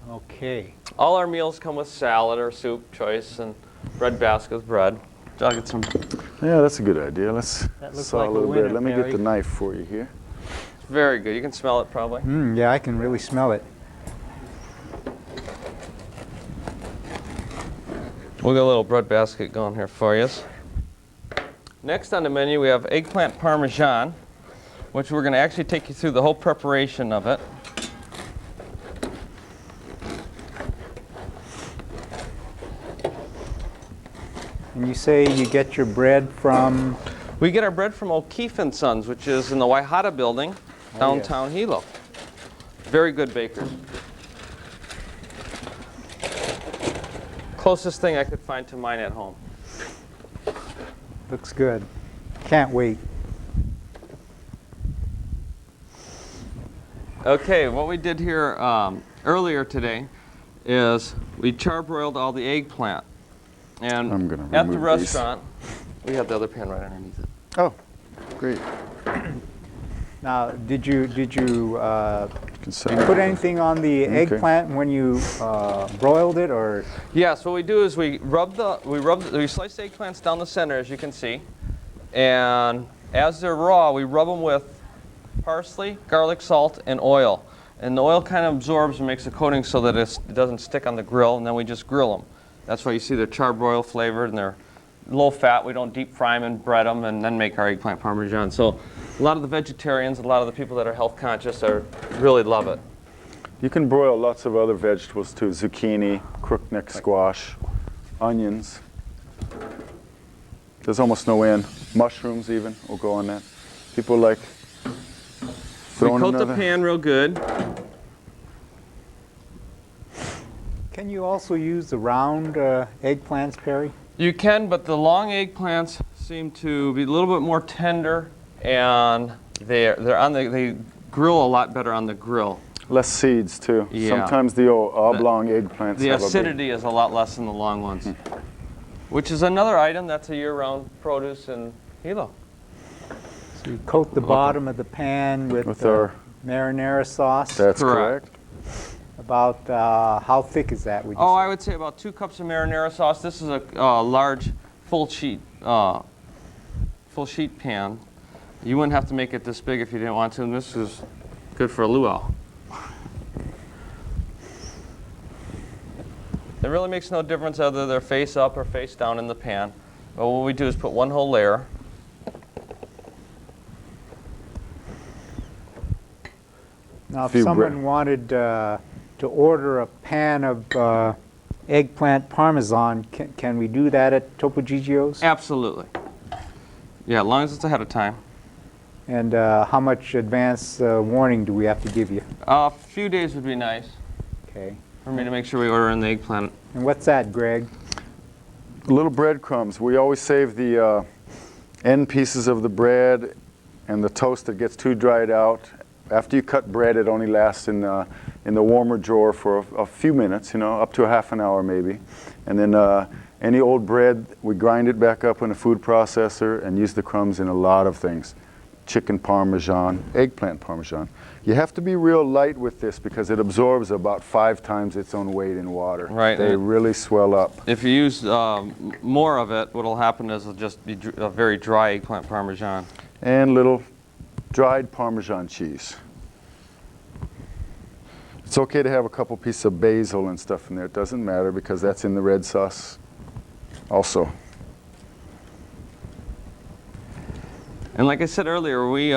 Okay. All our meals come with salad or soup choice and bread basket with bread. I'll get some. Yeah, that's a good idea. Let's That looks saw like a a little winner, bit. Let me Barry. get the knife for you here. Very good. You can smell it probably. Yeah, I can really smell it. We'll get a little bread basket going here for you. Next on the menu we have eggplant parmesan, which we're going to actually take you through the whole preparation of it. And you say you get your bread from? We get our bread from O'Keefe & Sons, which is in the Waihata building, downtown Hilo. Very good bakers. Closest thing I could find to mine at home. Looks good. Can't wait. Okay, what we did here earlier today is we charbroiled all the eggplant. And I'm gonna at the remove restaurant, we have the other pan right underneath it. Oh, great. Now, did you Consider put anything on the Okay. eggplant when you broiled it, or? Yeah, so what we do is we slice the eggplants down the center, as you can see, and as they're raw, we rub them with parsley, garlic, salt, and oil. And the oil kind of absorbs and makes a coating so that it doesn't stick on the grill, and then we just grill them. That's why you see they're charbroil flavored and they're low fat. We don't deep fry them and bread them and then make our eggplant parmesan. So a lot of the vegetarians, a lot of the people that are health conscious really love it. You can broil lots of other vegetables too. Zucchini, crookneck squash, onions. There's almost no end. Mushrooms even will go on that. People like We throwing coat another. the pan real good. Can you also use the round eggplants, Perry? You can, but the long eggplants seem to be a little bit more tender, and they grill a lot better on the grill. Less seeds too. Yeah. Sometimes the old oblong eggplants The have acidity is a lot less in the long ones, which is another item that's a year-round produce in Hilo. So you coat the bottom of the pan with our marinara sauce. That's Correct. correct. About how thick is that? Would you Oh, say? I would say about 2 cups of marinara sauce. This is a large full sheet pan. You wouldn't have to make it this big if you didn't want to, and this is good for a luau. It really makes no difference whether they're face up or face down in the pan. But what we do is put one whole layer. Now, if Few someone wanted to order a pan of eggplant parmesan, can we do that at Topo Gigio's? Absolutely. Yeah, as long as it's ahead of time. And how much advance warning do we have to give you? A few days would be nice Okay. for me to make sure we order in the eggplant. And what's that, Greg? Little breadcrumbs. We always save the end pieces of the bread and the toast that gets too dried out. After you cut bread, it only lasts in the warmer drawer for a few minutes, you know, up to a half an hour maybe. And then any old bread, we grind it back up in a food processor and use the crumbs in a lot of things. Chicken parmesan, eggplant parmesan. You have to be real light with this because it absorbs about 5 times its own weight in water. Right. They really swell up. If you use more of it, what will happen is it'll just be a very dry eggplant parmesan. And little dried Parmesan cheese. It's okay to have a couple pieces of basil and stuff in there. It doesn't matter because that's in the red sauce also. And like I said earlier, we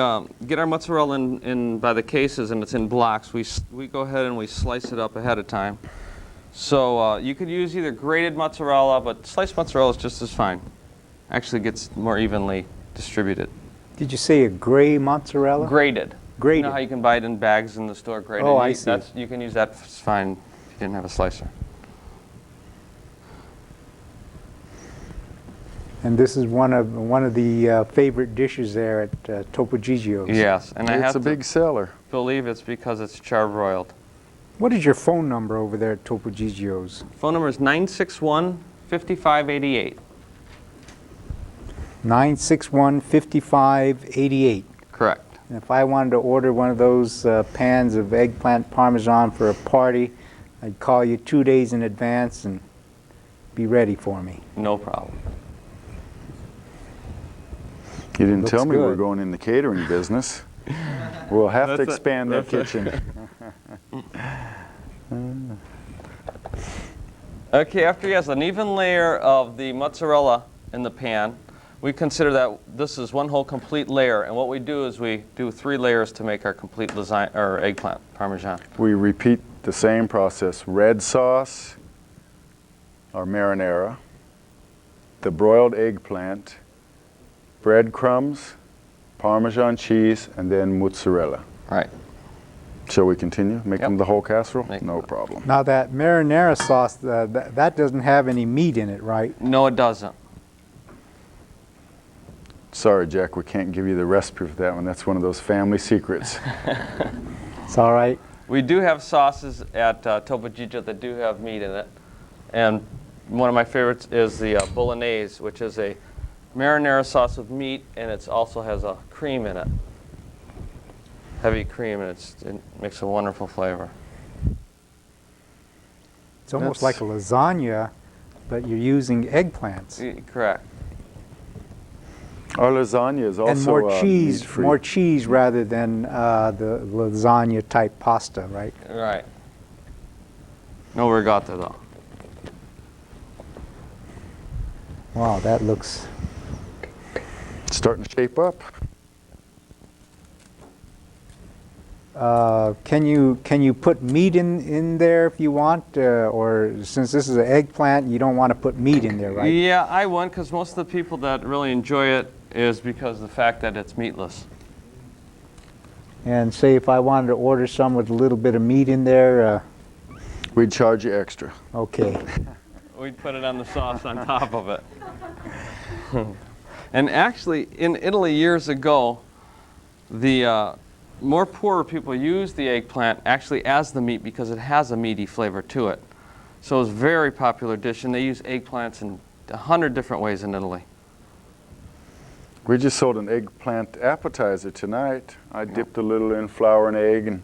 get our mozzarella in by the cases, and it's in blocks. We go ahead and we slice it up ahead of time. So you could use either grated mozzarella, but sliced mozzarella is just as fine. Actually gets more evenly distributed. Did you say a gray mozzarella? Grated. Grated. You know how you can buy it in bags in the store, grated? Oh, I see. You can use that fine if you didn't have a slicer. And this is one of the favorite dishes there at Topo Gigio's. Yes, and I It's have a to big seller. believe it's because it's charbroiled. What is your phone number over there at Topo Gigio's? Phone number is 961-5588. 961-5588. Correct. And if I wanted to order one of those pans of eggplant parmesan for a party, I'd call you 2 days in advance and be ready for me. No problem. You didn't Looks tell me we were good. going in the catering business. We'll have to That's it. expand that That's it. kitchen. Okay, after he has an even layer of the mozzarella in the pan, we consider that this is one whole complete layer. And what we do is we do 3 layers to make our complete lasagna or eggplant parmesan. We repeat the same process. Red sauce, our marinara, the broiled eggplant, breadcrumbs, Parmesan cheese, and then mozzarella. Right. Shall we continue? Make them the whole casserole? Make No them. problem. Now that marinara sauce, that doesn't have any meat in it, right? No, it doesn't. Sorry, Jack, we can't give you the recipe for that one. That's one of those family secrets. It's all right. We do have sauces at Topo Gigio that do have meat in it. And one of my favorites is the Bolognese, which is a marinara sauce with meat, and it also has a cream in it. Heavy cream, and it makes a wonderful flavor. It's almost like a lasagna, but you're using eggplants. Correct. Our lasagna is also And meat-free. more cheese rather than the lasagna type pasta, right? Right. No regatta, though. Wow, that looks... It's starting to shape up. Can you put meat in there if you want, or since this is an eggplant, you don't want to put meat in there, right? Yeah, I wouldn't, because most of the people that really enjoy it is because of the fact that it's meatless. And say if I wanted to order some with a little bit of meat in there, We'd charge you extra. okay. We'd put it on the sauce on top of it. And actually, in Italy years ago, the more poorer people used the eggplant actually as the meat because it has a meaty flavor to it. So it's a very popular dish, and they use eggplants in 100 different ways in Italy. We just sold an eggplant appetizer tonight. I dipped a little in flour and egg and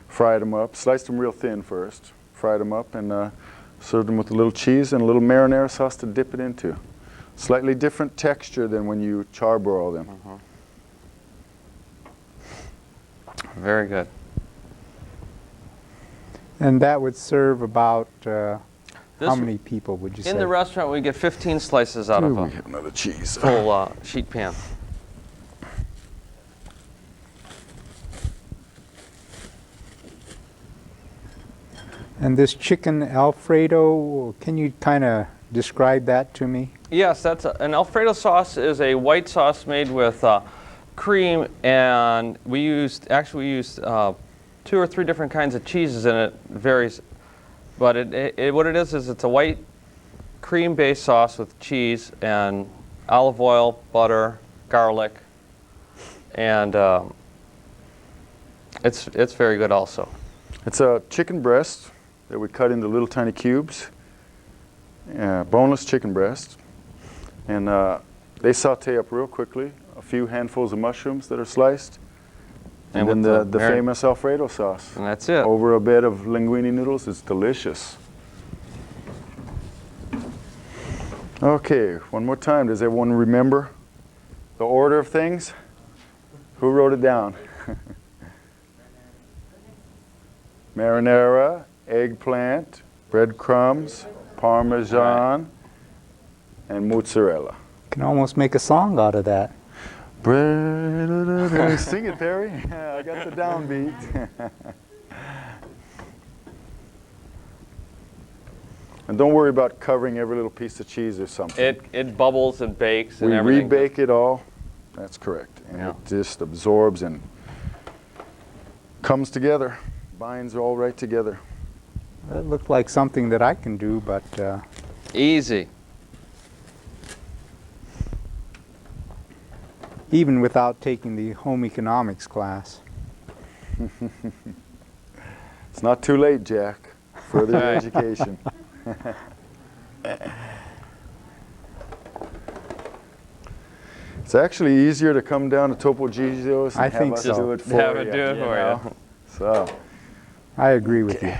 fried them up, sliced them real thin first, fried them up, and served them with a little cheese and a little marinara sauce to dip it into. Slightly different texture than when you charbroil them. Very good. And that would serve about, how This- many people would you say? In the restaurant, we get 15 slices out of Ooh, a we get another cheese. full sheet pan. And this chicken Alfredo, can you kind of describe that to me? Yes, an Alfredo sauce is a white sauce made with cream, and we used 2 or 3 different kinds of cheeses in it. Varies, but what it is it's a white cream-based sauce with cheese and olive oil, butter, garlic, and it's very good also. It's a chicken breast that we cut into little tiny cubes, boneless chicken breast, and they saute up real quickly. A few handfuls of mushrooms that are sliced, and then the famous Alfredo sauce. And that's it. Over a bed of linguine noodles. It's delicious. Okay, one more time. Does everyone remember the order of things? Who wrote it down? Marinara, eggplant, breadcrumbs, Parmesan, and mozzarella. Can almost make a song out of that. Bread, sing it, Perry. I got the downbeat. And don't worry about covering every little piece of cheese or something. It bubbles and bakes and We everything. rebake it all. That's correct. And Yeah. it just absorbs and comes together. Binds all right together. That looked like something that I can do, but Easy. even without taking the home economics class. It's not too late, Jack. Further Right. education. It's actually easier to come down to Topo Gigio's and I have think us so. do it for Have you. it do it for know? you. So, I agree with you.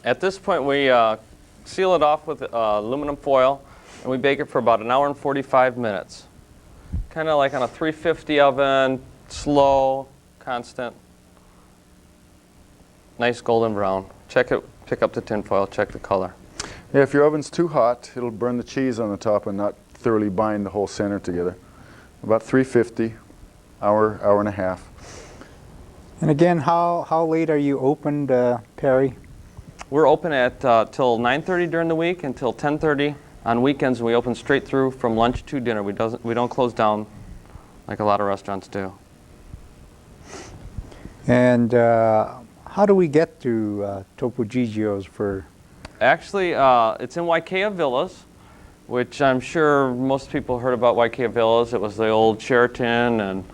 At this point, we seal it off with aluminum foil, and we bake it for about 1 hour and 45 minutes. kind of like on a 350 oven, slow, constant. Nice golden brown. Check it, pick up the tin foil, check the color. Yeah, if your oven's too hot, it'll burn the cheese on the top and not thoroughly bind the whole center together. About 350, hour and a half. And again, how late are you opened, Perry? We're open at till 9:30 during the week until 10:30 on weekends. We open straight through from lunch to dinner. We don't close down like a lot of restaurants do. And how do we get to Topo Gigio's for? Actually, it's in Waikea Villas, which I'm sure most people heard about Waikea Villas. It was the old Sheraton, and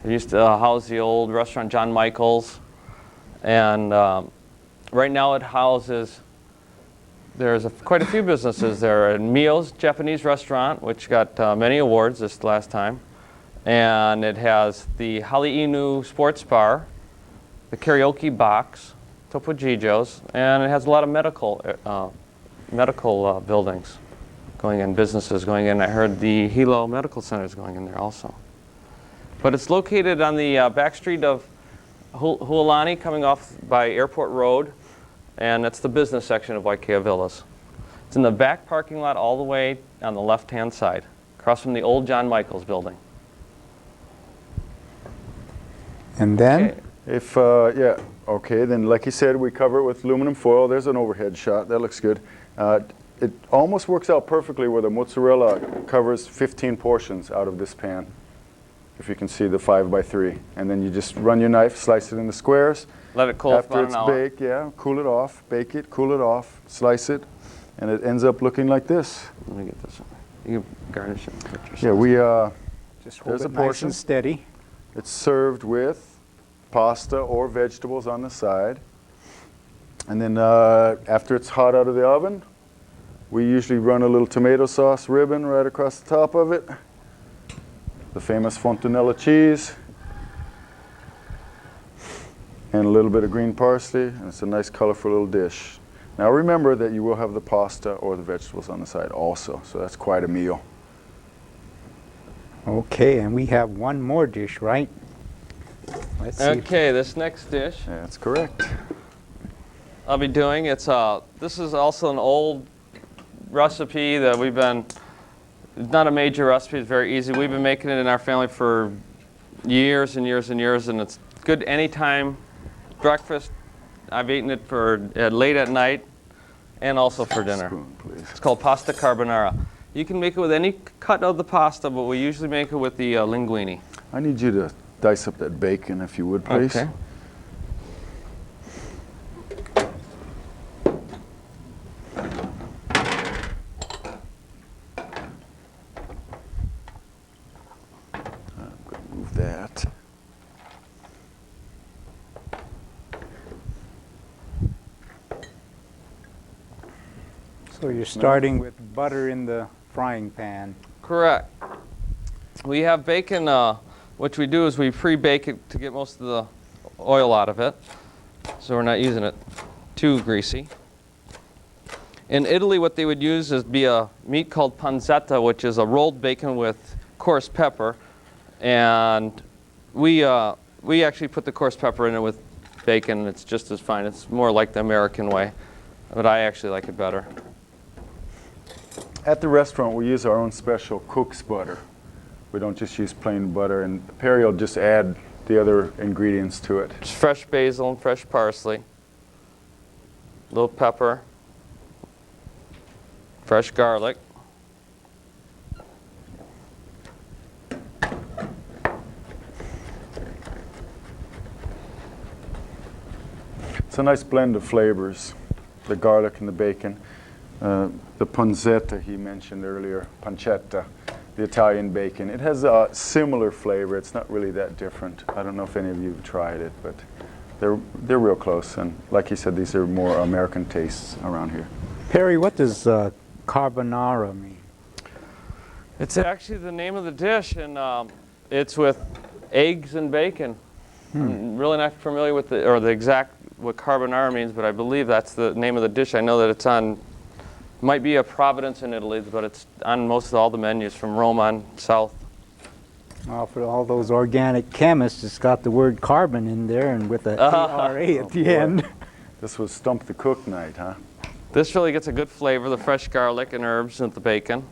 it used to house the old restaurant John Michael's. And right now it houses, there's quite a few businesses there. Mio's Japanese restaurant, which got many awards this last time. And it has the Hali'inu Sports Bar, the Karaoke Box, Topo Gigio's, and it has a lot of medical buildings going in, businesses going in. I heard the Hilo Medical Center is going in there also. But it's located on the back street of Hualani, coming off by Airport Road, and that's the business section of Waikea Villas. It's in the back parking lot all the way on the left-hand side, across from the old John Michael's building. And then? Okay. If, yeah, okay, then like you said, we cover it with aluminum foil. There's an overhead shot. That looks good. It almost works out perfectly where the mozzarella covers 15 portions out of this pan, if you can see the 5x3. And then you just run your knife, slice it into squares. Let it cool After for it's about an hour. baked, yeah, cool it off, bake it, cool it off, slice it, and it ends up looking like this. Let me get this one. You can garnish it. Put your Yeah, we, Just hold there's it a nice portion. and steady. It's served with pasta or vegetables on the side. And then after it's hot out of the oven, we usually run a little tomato sauce ribbon right across the top of it. The famous fontanella cheese. And a little bit of green parsley, and it's a nice colorful little dish. Now remember that you will have the pasta or the vegetables on the side also, so that's quite a meal. Okay, and we have one more dish, right? Let's see. Okay, this next dish Yeah, that's correct. I'll be doing, this is also an old recipe that it's not a major recipe, it's very easy. We've been making it in our family for years and years and years, and it's good anytime. Breakfast, I've eaten it for late at night and also for dinner. Spoon, please. It's called Pasta Carbonara. You can make it with any cut of the pasta, but we usually make it with the linguine. I need you to dice up that bacon, if you would, please. Okay. I'm going to move that. So you're starting with butter in the frying pan. Correct. We have bacon, what we do is we pre-bake it to get most of the oil out of it, so we're not using it too greasy. In Italy, what they would use is a meat called pancetta, which is a rolled bacon with coarse pepper, and we actually put the coarse pepper in it with bacon, and it's just as fine. It's more like the American way, but I actually like it better. At the restaurant, we use our own special cook's butter. We don't just use plain butter, and Perry will just add the other ingredients to it. It's fresh basil and fresh parsley, a little pepper, fresh garlic, It's a nice blend of flavors, the garlic and the bacon. The pancetta he mentioned earlier, pancetta, the Italian bacon. It has a similar flavor. It's not really that different. I don't know if any of you have tried it, but they're real close. And like he said, these are more American tastes around here. Perry, what does carbonara mean? It's actually the name of the dish, and it's with eggs and bacon. I'm really not familiar with the exact what carbonara means, but I believe that's the name of the dish. I know that it's on, might be a Providence in Italy, but it's on most of all the menus from Rome on south. Well, for all those organic chemists, it's got the word carbon in there and with a A-R-A at the end. This was Stump the Cook night, huh? This really gets a good flavor, the fresh garlic and herbs and the bacon.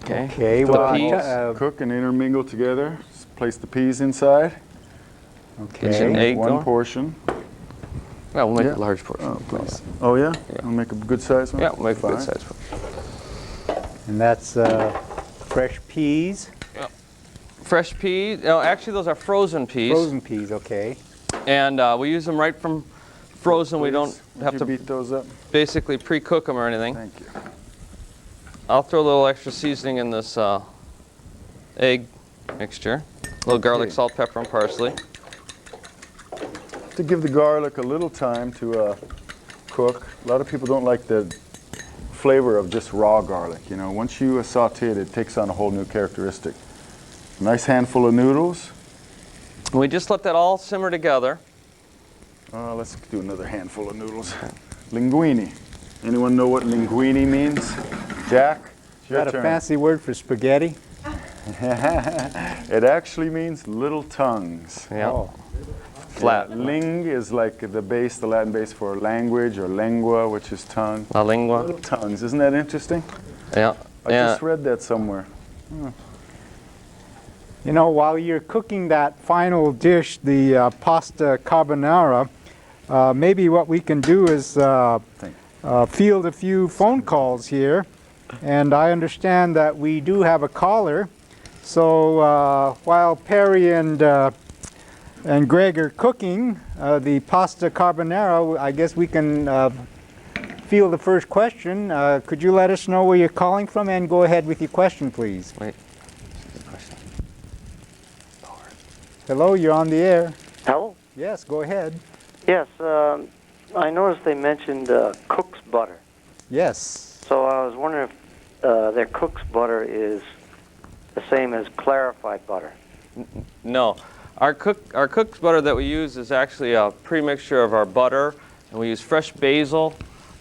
Okay, The well, peas. Cook and intermingle together. Just place the peas inside. Get your okay. egg One going. portion. Yeah, we'll make Yeah. a large portion, please. Oh yeah? I'll make a good size one? Yeah, we'll make a Fine. good size portion. And that's fresh peas, Fresh peas. No, actually, those are frozen peas. frozen peas, okay. And we use them right from frozen. We don't Would have you to beat those up? basically pre-cook them or anything. Thank you. I'll throw a little extra seasoning in this egg mixture. A little garlic, Okay. salt, pepper, and parsley. To give the garlic a little time to cook. A lot of people don't like the flavor of just raw garlic. You know, once you saute it, it takes on a whole new characteristic. A nice handful of noodles. And we just let that all simmer together. Let's do another handful of noodles. Linguine. Anyone know what linguine means? Jack, it's Is your that a turn. fancy word for spaghetti? It actually means little tongues. Yeah. Oh, Flat. Yeah, ling is like the base, the Latin base for language, or lingua, which is tongue. La lingua. Little tongues, isn't that interesting? Yeah. I Yeah. just read that somewhere. you know, while you're cooking that final dish, the pasta carbonara, maybe what we can do is field a few phone calls here. And I understand that we do have a caller. So while Perry and Greg are cooking the pasta carbonara, I guess we can field the first question. Could you let us know where you're calling from and go ahead with your question, please? Wait. Hello, you're on the air. Hello? Yes, go ahead. Yes, I noticed they mentioned cook's butter. Yes. So I was wondering if their cook's butter is the same as clarified butter. No. Our cooked butter that we use is actually a pre-mixture of our butter, and we use fresh basil,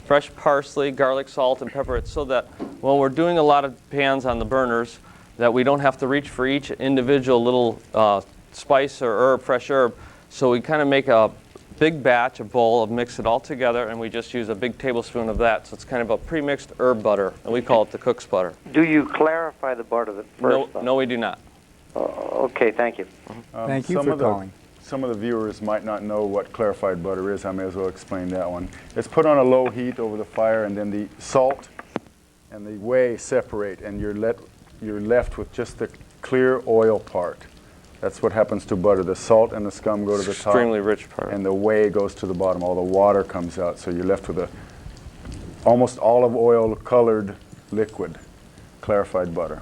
fresh parsley, garlic, salt, and pepper. It's so that when we're doing a lot of pans on the burners, that we don't have to reach for each individual little spice or herb, fresh herb. So we kind of make a big batch, a bowl, of mix it all together, and we just use a big tablespoon of that. So it's kind of a pre-mixed herb butter, and we call it the cook's butter. Do you clarify the butter first? No, we do not. Okay, thank you. Thank you for calling. Some of the viewers might not know what clarified butter is. I may as well explain that one. It's put on a low heat over the fire, and then the salt and the whey separate, and you're left with just the clear oil part. That's what happens to butter. The salt and the scum go to the top. Extremely rich part. And the whey goes to the bottom. All the water comes out, so you're left with a almost olive oil colored liquid, clarified butter.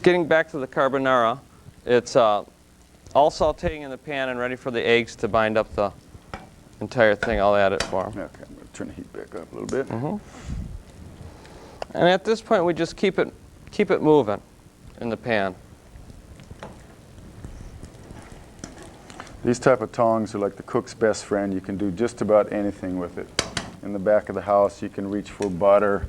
Getting back to the carbonara, it's all sauteing in the pan and ready for the eggs to bind up the entire thing. I'll add it for them. Okay, I'm going to turn the heat back up a little bit. And at this point, we just keep it moving in the pan. These type of tongs are like the cook's best friend. You can do just about anything with it. In the back of the house, you can reach for butter.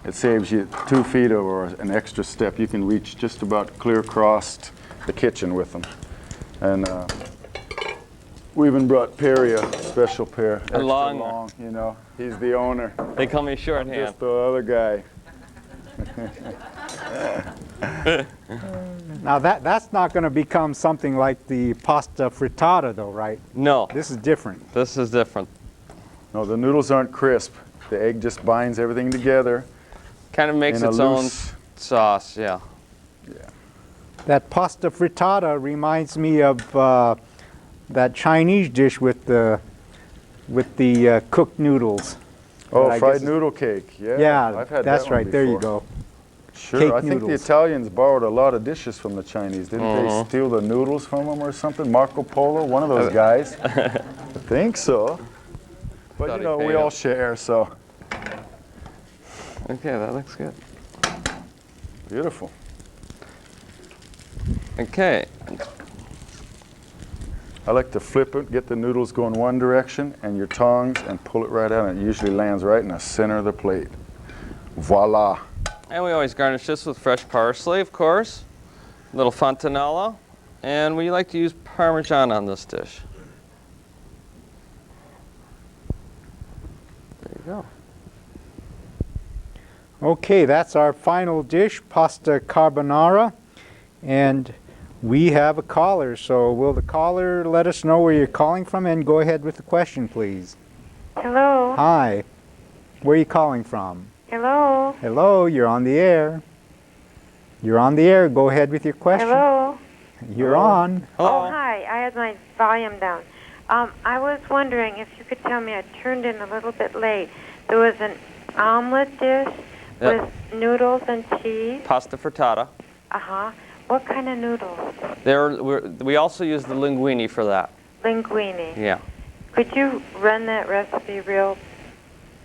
It saves you 2 feet or an extra step. You can reach just about clear across the kitchen with them. And we even brought Perry a special pair, extra long, you know. He's the owner. They call me shorthand. Just the other guy. Now that's not going to become something like the pasta frittata though, right? No, This is different. this is different. No, the noodles aren't crisp. The egg just binds everything together. Kind of makes in a its own loose- sauce, yeah. That pasta frittata reminds me of that Chinese dish with the cooked noodles. Oh, I fried guess- noodle cake. Yeah, Yeah, I've had that's that one right. There you before. go. Sure, Cake I think the noodles. Italians borrowed a lot of dishes from the Chinese. Didn't they steal the noodles from them or something? Marco Polo, one of those guys. I think so. But Thought you know, he we paid all him. share, so Okay, that looks good. beautiful. Okay, I like to flip it, get the noodles going one direction, and your tongs, and pull it right out, and it usually lands right in the center of the plate. Voila. And we always garnish this with fresh parsley, of course, a little fontanella, and we like to use Parmesan on this dish. There you go. Okay, that's our final dish, pasta carbonara, and we have a caller. So will the caller let us know where you're calling from, and go ahead with the question, please. Hello. Hi. Where are you calling from? Hello. Hello, you're on the air. You're on the air. Go ahead with your question. Hello. You're on. Hello. Oh, hi. I had my volume down. I was wondering if you could tell me, I turned in a little bit late. There was an omelet dish with noodles and cheese. Pasta frittata. Uh-huh. What kind of noodles? We also use the linguine for that. Linguine. Yeah. Could you run that recipe real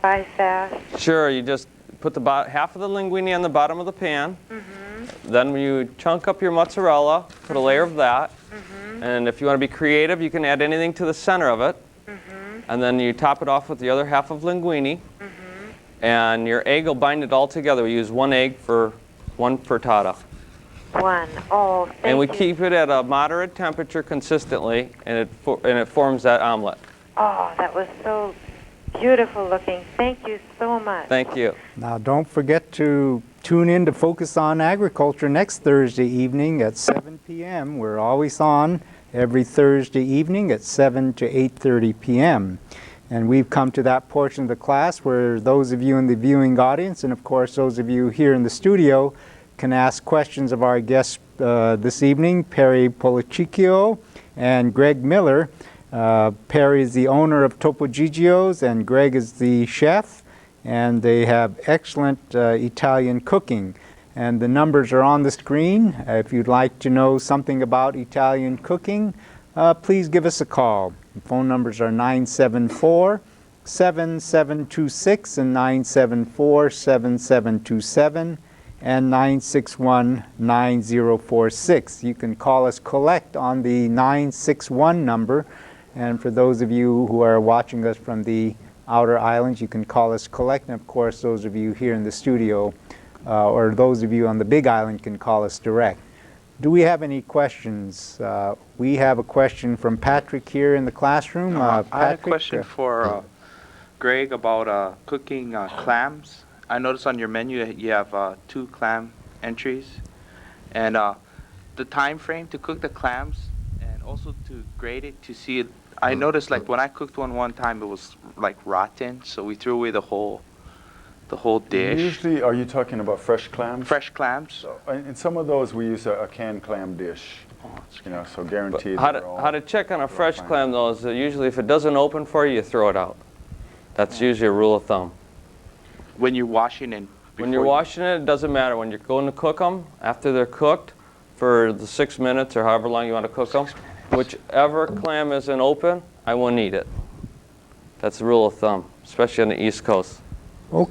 by fast? Sure, you just put half of the linguine on the bottom of the pan. Mm-hmm. Then you chunk up your mozzarella, put a layer of that. Mm-hmm. And if you want to be creative, you can add anything to the center of it. Mm-hmm. And then you top it off with the other half of linguine. Mm-hmm. And your egg will bind it all together. We use one egg for one frittata. One. Oh, thank you. And we keep it at a moderate temperature consistently, and it forms that omelet. Oh, that was so beautiful looking. Thank you so much. Thank you. Now don't forget to tune in to Focus on Agriculture next Thursday evening at 7 p.m. We're always on every Thursday evening at 7 to 8:30 p.m. And we've come to that portion of the class where those of you in the viewing audience, and of course those of you here in the studio, can ask questions of our guests this evening, Perry Policicchio and Greg Miller. Perry is the owner of Topo Gigio's and Greg is the chef, and they have excellent Italian cooking. And the numbers are on the screen. If you'd like to know something about Italian cooking, please give us a call. The phone numbers are 974-7726 and 974-7727 and 961-9046. You can call us collect on the 961 number. And for those of you who are watching us from the outer islands, you can call us collect. And of course, those of you here in the studio or those of you on the Big Island can call us direct. Do we have any questions? We have a question from Patrick here in the classroom. I Patrick, had a question for Greg about cooking clams. I noticed on your menu you have 2 clam entries. And the time frame to cook the clams and also to grate it to see it. I noticed like when I cooked one time it was like rotten, so we threw away the whole dish. Usually, are you talking about fresh clams? Fresh clams. So, in some of those, we use a canned clam dish. You know, so guaranteed. How to check on a fresh clam though is that usually if it doesn't open for you, you throw it out. That's usually a rule of thumb. When you're washing and When you're washing it, it doesn't matter. When you're going to cook them, after they're cooked for the 6 minutes or however long you want to cook them, whichever clam isn't open, I won't eat it. That's a rule of thumb, especially on the East Coast. Oh.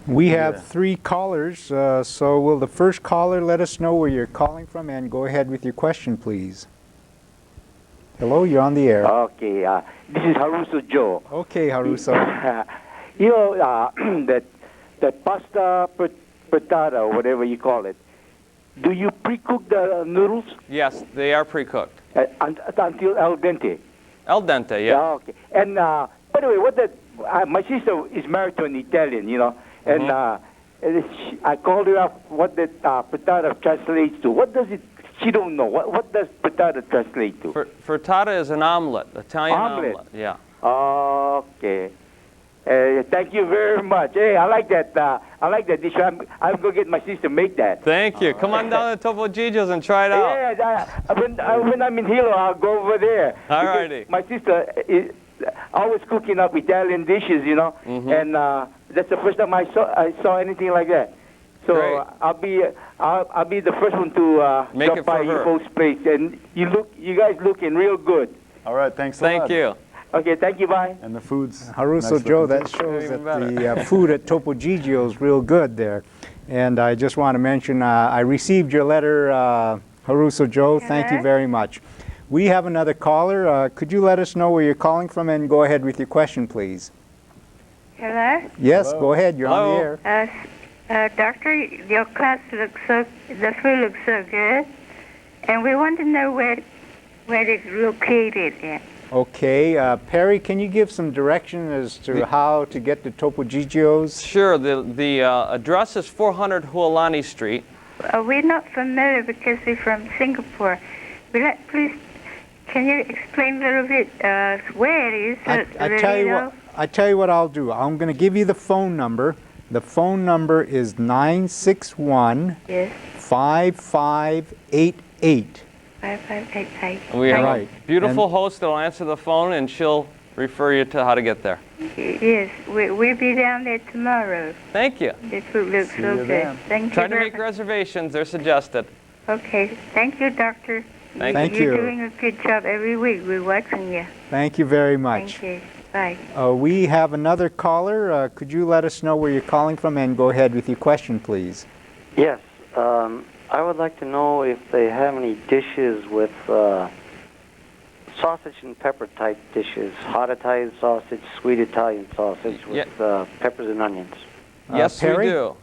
We have 3 callers, so will the first caller let us know where you're calling from, and go ahead with your question, please. Hello, you're on the air. Okay, this is Haruso Joe. Okay, Haruso. You know, that pasta frittata, or whatever you call it, do you pre-cook the noodles? Yes, they are pre-cooked. Until al dente? Al dente, yeah. Okay. And by the way, my sister is married to an Italian, you know, and I called her up what that frittata translates to. What does it? She don't know. What does frittata translate to? Frittata is an omelet, Italian omelet. Yeah. Okay. Thank you very much. Hey, I like that dish. I'm gonna get my sister to make that. Thank you. Come on down to Topo Gigio's and try it out. Yeah, when I'm in Hilo, I'll go over there. All righty. My sister is always cooking up Italian dishes, you know, and that's the first time I saw anything like that. So Great. I'll be the first one to Make stop it by for your her. folks' place, and you guys looking real good. All right, thanks a lot. Thank you. Okay, thank you. Bye. And the food's Haruso nice Joe, looking that too. shows Even that the food at Topo Gigio is real good there. And I just want to mention, I received your letter, Haruso Joe. Thank you very much. We have another caller. Could you let us know where you're calling from and go ahead with your question, please? Hello? Yes, Hello. go ahead. You're on the Hello. air. Doctor, your the food looks so good, and we want to know where it's located at. Okay, Perry, can you give some direction as to how to get to Topo Gigio's? Sure. The address is 400 Hualani Street. We're not familiar because we're from Singapore. Please, can you explain a little bit where it is? I tell you what I'll do. I'm going to give you the phone number. The phone number is 961 Yes. 5588. 5588. We have Right. a beautiful host that'll answer the phone, and she'll refer you to how to get there. Yes, we'll be down there tomorrow. Thank you. The food looks so good. then. Thank Try you to very make much. reservations. They're suggested. Okay, thank you, Doctor. Thank You're you. doing a good job every week. We're watching you. Thank you very much. Thank you. Bye. We have another caller. Could you let us know where you're calling from and go ahead with your question, please? Yes. I would like to know if they have any dishes with sausage and pepper type dishes. Hot Italian sausage, sweet Italian sausage with peppers and onions. Yes, Perry? we do.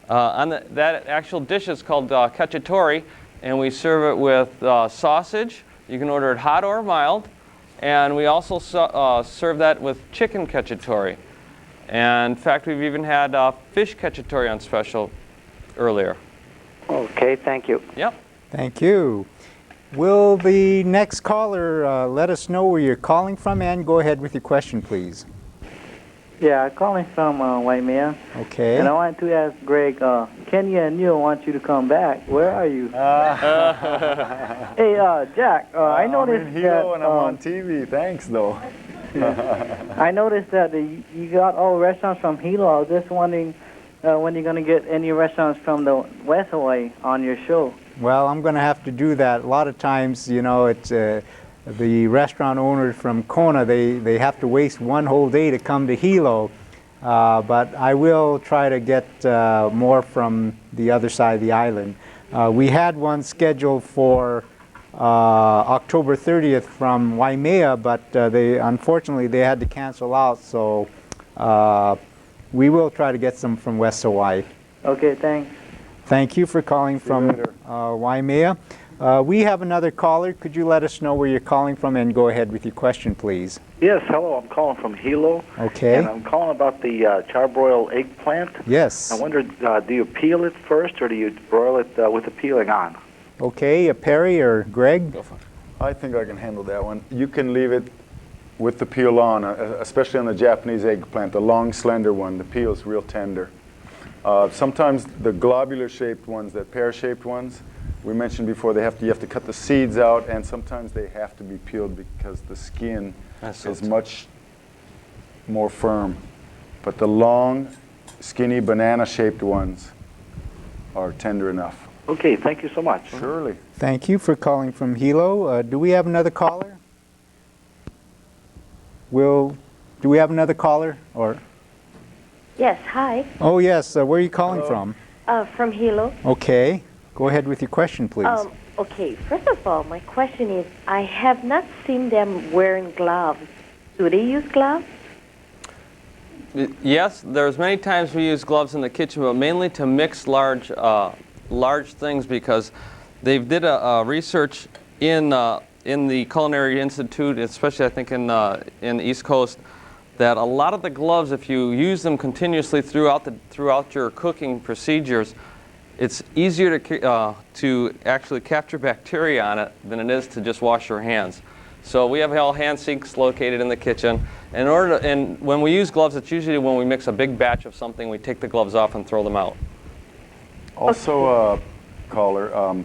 That actual dish is called cacciatore, and we serve it with sausage. You can order it hot or mild. And we also serve that with chicken cacciatore. And in fact, we've even had fish cacciatore on special earlier. Okay, thank you. Yep. Thank you. Will the next caller let us know where you're calling from and go ahead with your question, please? Yeah, I'm calling from Waimea. Okay. And I wanted to ask Greg, Kenny and Neil want you to come back. Where are you? Hey, Jack, I noticed I'm in Hilo that... and I'm on TV. Thanks, though. I noticed that you got all restaurants from Hilo. I was just wondering when you're going to get any restaurants from the West Hawaii on your show. Well, I'm going to have to do that. A lot of times, you know, it's the restaurant owners from Kona, they have to waste one whole day to come to Hilo. But I will try to get more from the other side of the island. We had one scheduled for October 30th from Waimea, but unfortunately they had to cancel out. So we will try to get some from West Hawaii. Okay, thanks. Thank you for calling from Waimea. We have another caller. Could you let us know where you're calling from and go ahead with your question, please? Yes, hello. I'm calling from Hilo. Okay. And I'm calling about the charbroiled eggplant. Yes. I wondered, do you peel it first or do you broil it with the peeling on? Okay, Perry or Greg? I think I can handle that one. You can leave it with the peel on, especially on the Japanese eggplant, the long, slender one. The peel's real tender. Sometimes the globular-shaped ones, the pear-shaped ones, we mentioned before, you have to cut the seeds out, and sometimes they have to be peeled because the skin is much more firm. But the long, skinny, banana-shaped ones are tender enough. Okay, thank you so much. Surely. Thank you for calling from Hilo. Do we have another caller? Do we have another caller? Or? Yes, hi. Oh, yes. Where are you calling from? From Hilo. Okay. Go ahead with your question, please. Okay, first of all, my question is, I have not seen them wearing gloves. Do they use gloves? Yes, there's many times we use gloves in the kitchen, but mainly to mix large things because they did a research in the Culinary Institute, especially I think in the East Coast, that a lot of the gloves, if you use them continuously throughout your cooking procedures, it's easier to actually capture bacteria on it than it is to just wash your hands. So we have all hand sinks located in the kitchen. And when we use gloves, it's usually when we mix a big batch of something, we take the gloves off and throw them out. Also, caller,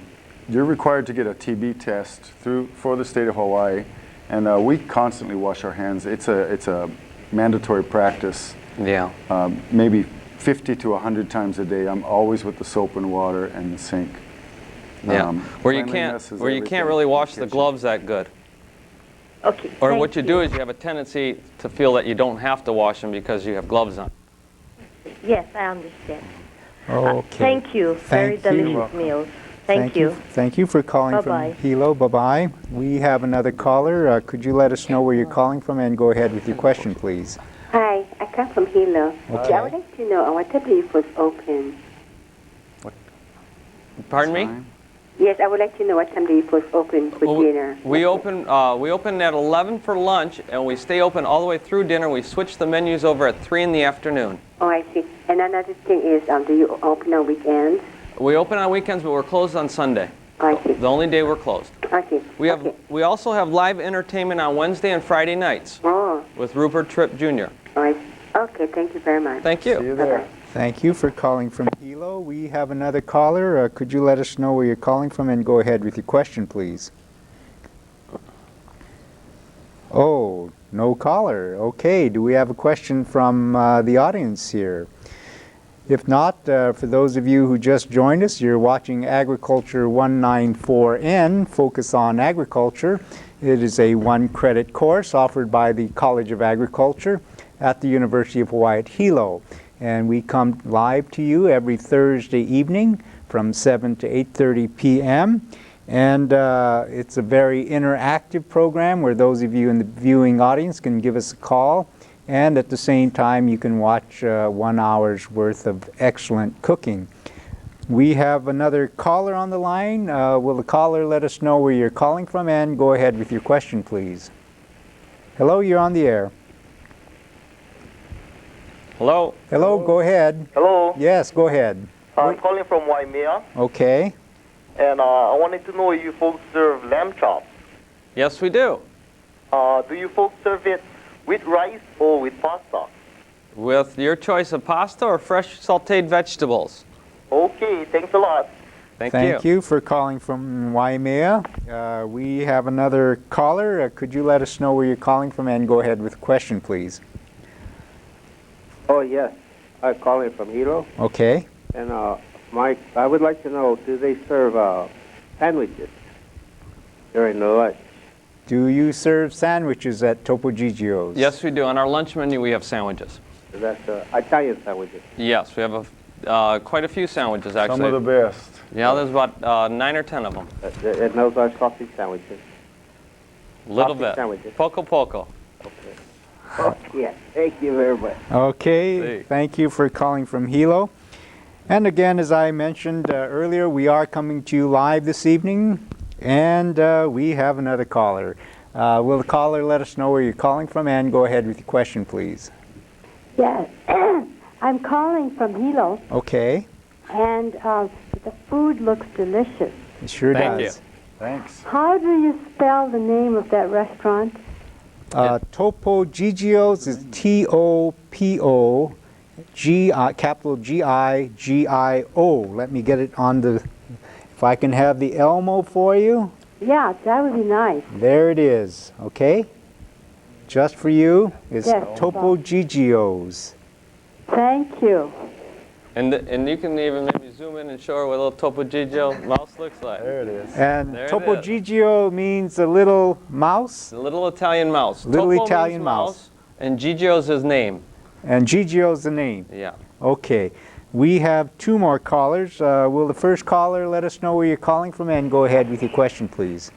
you're required to get a TB test for the state of Hawaii, and we constantly wash our hands. It's a mandatory practice. Yeah. Maybe 50 to 100 times a day. I'm always with the soap and water and the sink. Yeah. Where you can't really wash the gloves that good. Okay. Or what you do is you have a tendency to feel that you don't have to wash them because you have gloves on. Yes, I understand. Okay. Thank you. Very delicious meals. Thank you. Thank you for calling Bye-bye. from Hilo. Bye-bye. We have another caller. Could you let us know where you're calling from and go ahead with your question, please? Hi, I come from Hilo. Okay. I would like to know, our table was open. Pardon me? Yes, I would like to know what time do you folks open for dinner? We open at 11 for lunch, and we stay open all the way through dinner. We switch the menus over at 3 in the afternoon. Oh, I see. And another thing is, do you open on weekends? We open on weekends, but we're closed on Sunday. I see. The only day we're closed. I see. We also have live entertainment on Wednesday and Friday nights. Oh. With Rupert Tripp Jr. All right. Okay, thank you very much. Thank you. See you there. Thank you for calling from Hilo. We have another caller. Could you let us know where you're calling from and go ahead with your question, please? Oh, no caller. Okay, do we have a question from the audience here? If not, for those of you who just joined us, you're watching Agriculture 194N, Focus on Agriculture. It is a one-credit course offered by the College of Agriculture at the University of Hawaii at Hilo. And we come live to you every Thursday evening from 7 to 8:30 p.m. And it's a very interactive program where those of you in the viewing audience can give us a call. And at the same time, you can watch 1 hour's worth of excellent cooking. We have another caller on the line. Will the caller let us know where you're calling from? And go ahead with your question, please. Hello, you're on the air. Hello. Hello, go ahead. Hello. Yes, go ahead. I'm calling from Waimea, Okay. and I wanted to know if you folks serve lamb chops. Yes, we do. Do you folks serve it with rice or with pasta? With your choice of pasta or fresh sauteed vegetables. Okay, thanks a lot. Thank you for calling from Waimea. We have another caller. Could you let us know where you're calling from and go ahead with the question, please? Oh, yes. I'm calling from Hilo. Okay. And I would like to know, do they serve sandwiches during the lunch? Do you serve sandwiches at Topo Gigio's? Yes, we do. On our lunch menu, we have sandwiches. That's Italian sandwiches. Yes, we have quite a few sandwiches, actually. Some of the best. Yeah, there's about 9 or 10 of them. And those are sausage sandwiches. Little Sausage bit. Sandwiches. Poco poco. Okay. Oh, yeah. Thank you very much. Okay. Thank you for calling from Hilo. And again, as I mentioned earlier, we are coming to you live this evening, and we have another caller. Will the caller let us know where you're calling from, and go ahead with your question, please? Yes. I'm calling from Hilo, Okay. and the food looks delicious. It sure Thank does. you. Thanks. How do you spell the name of that restaurant? Topo Gigio's is Topo capital Gigio. Let me get it on the, if I can have the Elmo for you. Yeah, that would be nice. There it is, okay? Just for you, it's Yes. Topo Gigio's. Thank you. And you can even maybe zoom in and show her what a little Topo Gigio mouse looks like. There it is. And There it Topo is. Gigio means a little mouse. A little Italian mouse. Little Topo Italian means mouse. And Gigio's his name. And Gigio's the name. Yeah. Okay. We have two more callers. Will the first caller let us know where you're calling from, and go ahead with your question, please?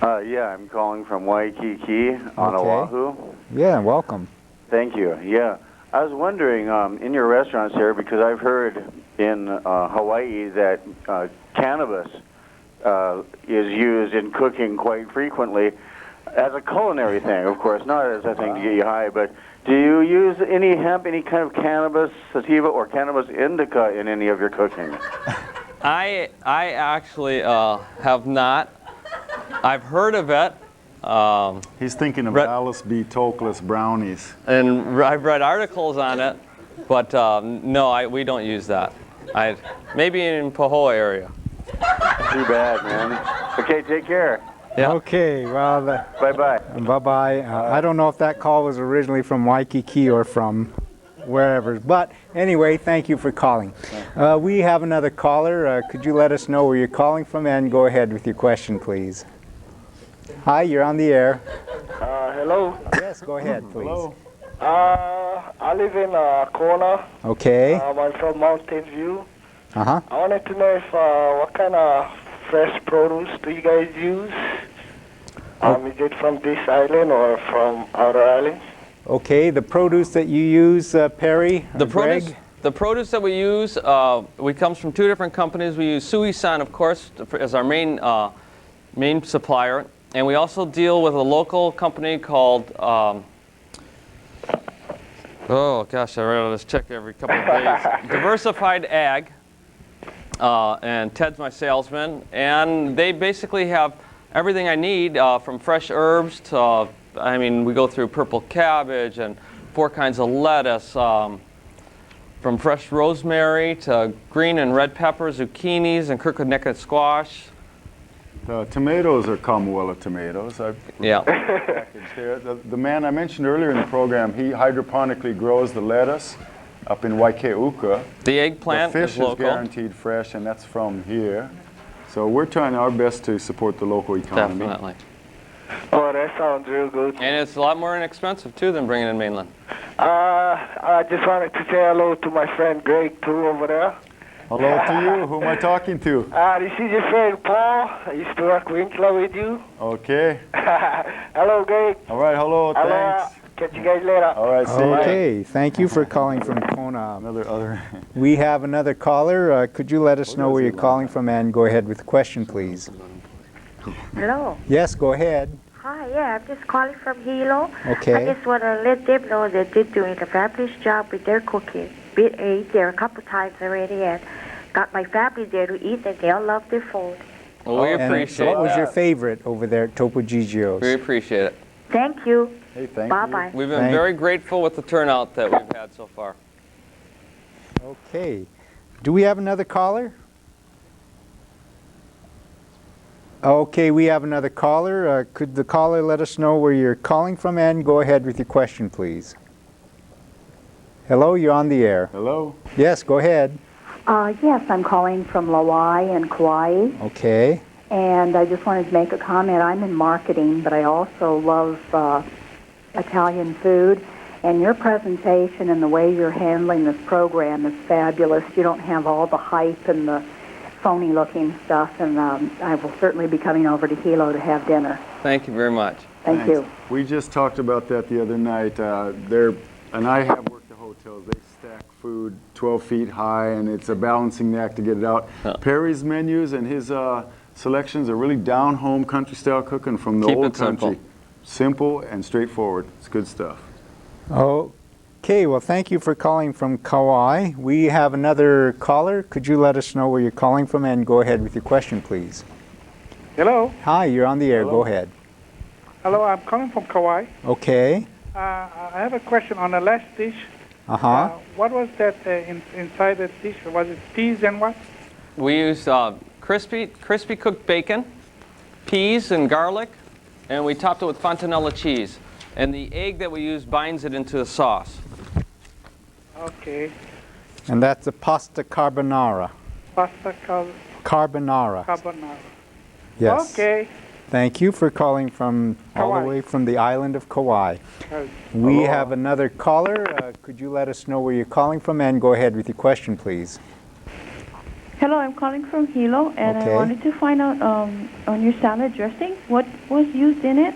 Yeah, I'm calling from Waikiki on Okay. Oahu. Yeah, welcome. Thank you. Yeah, I was wondering in your restaurants here, because I've heard in Hawaii that cannabis is used in cooking quite frequently as a culinary thing, of course, not as a thing to get you high, but do you use any hemp, any kind of cannabis sativa or cannabis indica in any of your cooking? I actually have not. I've heard of it. He's thinking of Alice B. Toklas brownies. And I've read articles on it, but no, we don't use that. Maybe in Pahoa area. Too bad, man. Okay, take care. Yeah. Okay, well, bye-bye. Bye-bye. I don't know if that call was originally from Waikiki or from wherever. But anyway, thank you for calling. We have another caller. Could you let us know where you're calling from, and go ahead with your question, please? Hi, you're on the air. Hello. Yes, go ahead, please. Hello. I live in Kona. Okay. I'm from Mountain View. Uh-huh. I wanted to know if what kind of fresh produce do you guys use? Is it from this island or from outer islands? Okay, the produce that you use, Perry, The Greg? The produce that we use, we comes from 2 different companies. We use Sui-san, of course, as our main supplier, and we also deal with a local company called. Oh gosh, I write this check every couple of days. Diversified Ag, and Ted's my salesman, and they basically have everything I need from fresh herbs to, I mean, we go through purple cabbage and 4 kinds of lettuce, from fresh rosemary to green and red peppers, zucchinis, and crooked-necked squash. Tomatoes are Kamuela tomatoes. Yeah. Packaged here. The man I mentioned earlier in the program, he hydroponically grows the lettuce up in Waikeuka. The eggplant the fish is local. Guaranteed fresh, and that's from here. So we're trying our best to support the local economy. Definitely. Oh, that sounds real good. And it's a lot more inexpensive, too, than bringing in mainland. I just wanted to say hello to my friend Greg, too, over there. Hello to you. Who am I talking to? This is your friend Paul. I used to work Winkler with you. Okay. Hello, Greg. All right, hello, thanks. Catch you guys later. All right, see you. Okay, thank you for calling from Kona. We have another caller. Could you let us know where you're calling from and go ahead with the question, please? Hello. Yes, go ahead. Hi, yeah, I'm just calling from Hilo. Okay. I just want to let them know that they're doing a fabulous job with their cooking. Been ate there a couple times already and got my family there to eat and they all love their food. Well, we And appreciate what was that. your favorite over there at Topo Gigio's? We appreciate it. Thank you. Hey, thank Bye-bye. We've been very grateful with the turnout that we've had so far. Okay. Do we have another caller? Okay, we have another caller. Could the caller let us know where you're calling from and go ahead with your question, please? Hello, you're on the air. Hello? Yes, go ahead. Yes, I'm calling from Lauai and Kauai, Okay. and I just wanted to make a comment. I'm in marketing, but I also love Italian food, and your presentation and the way you're handling this program is fabulous. You don't have all the hype and the phony-looking stuff, and I will certainly be coming over to Hilo to have dinner. Thank you very much. Thank you. We just talked about that the other night. And I have worked at hotels. They stack food 12 feet high, and it's a balancing act to get it out. Perry's menus and his selections are really down-home country-style cooking from the Keep old it simple. country. Simple and straightforward. It's good stuff. Okay, well, thank you for calling from Kauai. We have another caller. Could you let us know where you're calling from and go ahead with your question, please? Hello. Hi, you're on the air. Go ahead. Hello, I'm calling from Kauai. Okay. I have a question on the last dish. Uh-huh. What was that inside that dish? Was it peas and what? We used crispy cooked bacon, peas and garlic, and we topped it with fontanella cheese. And the egg that we use binds it into the sauce. Okay. And that's a pasta carbonara. Pasta Carbonara. carbonara. Yes. Okay. Thank you for calling from all Kauai. the way from the island of Kauai. We have another caller. Could you let us know where you're calling from and go ahead with your question, please? Hello, I'm calling from Hilo, and Okay. I wanted to find out on your salad dressing, what was used in it?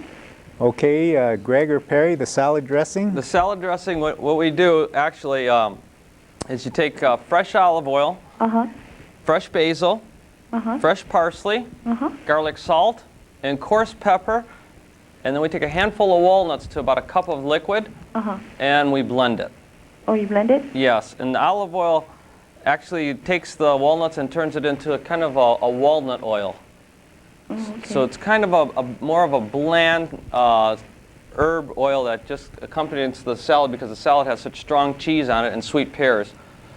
Okay, Greg or Perry, the salad dressing? The salad dressing, what we do actually is you take fresh olive oil, fresh basil, fresh parsley, garlic salt, and coarse pepper, and then we take a handful of walnuts to about a cup of liquid, and we blend it. Oh, you blend it? Yes, and the olive oil actually takes the walnuts and turns it into kind of a walnut oil. Oh, okay. So it's kind of a more of a bland herb oil that just accompanies the salad because the salad has such strong cheese on it and sweet pears.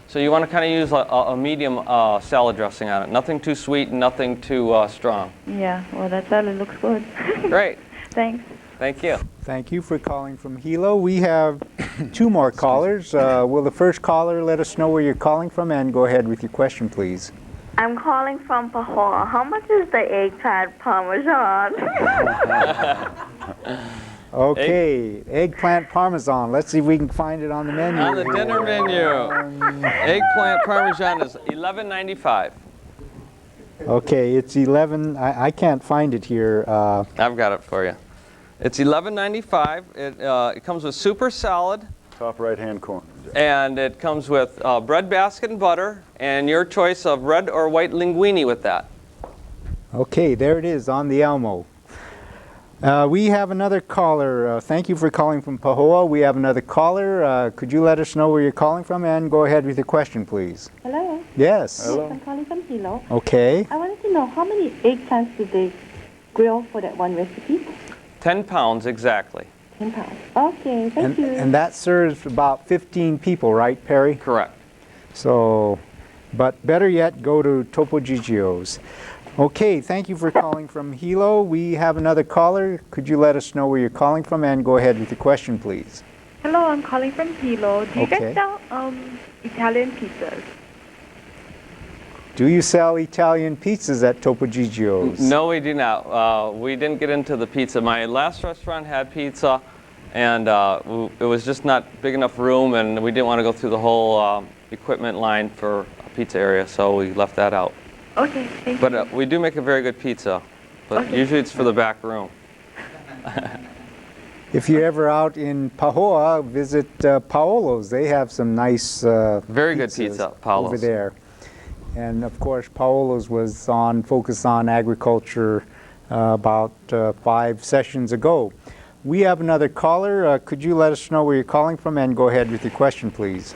So you want to kind of use a medium salad dressing on it. Nothing too sweet and nothing too strong. Yeah, well, that salad looks good. Great. Thanks. Thank you. Thank you for calling from Hilo. We have two more callers. Will the first caller let us know where you're calling from and go ahead with your question, please? I'm calling from Pahua. How much is the eggplant parmesan? Okay, eggplant parmesan. Let's see if we can find it on the menu. On the dinner menu, eggplant parmesan is $11.95. Okay, it's 11. I can't find it here. I've got it for you. It's $11.95. It comes with super salad. Top right-hand corner. And it comes with bread basket and butter, and your choice of red or white linguine with that. Okay, there it is on the Elmo. We have another caller. Thank you for calling from Pahoa. We have another caller. Could you let us know where you're calling from and go ahead with your question, please? Hello. Yes. Hello. I'm calling from Hilo. Okay. I wanted to know how many eggplants do they grill for that one recipe? 10 pounds exactly. 10 pounds. Okay, thank you. And that serves about 15 people, right, Perry? Correct. So, but better yet, go to Topo Gigio's. Okay, thank you for calling from Hilo. We have another caller. Could you let us know where you're calling from and go ahead with your question, please? Hello, I'm calling from Hilo. Do you Okay. guys sell Italian pizzas? Do you sell Italian pizzas at Topo Gigio's? No, we do not. We didn't get into the pizza. My last restaurant had pizza, and it was just not big enough room, and we didn't want to go through the whole equipment line for a pizza area, so we left that out. Okay, thank But you. we do make a very good pizza, but Okay. usually it's for the back room. If you're ever out in Pahoa, visit Paolo's. They have some nice Very good pizzas pizza, Paolo's. over there. And of course, Paolo's was on Focus on Agriculture about 5 sessions ago. We have another caller. Could you let us know where you're calling from and go ahead with your question, please?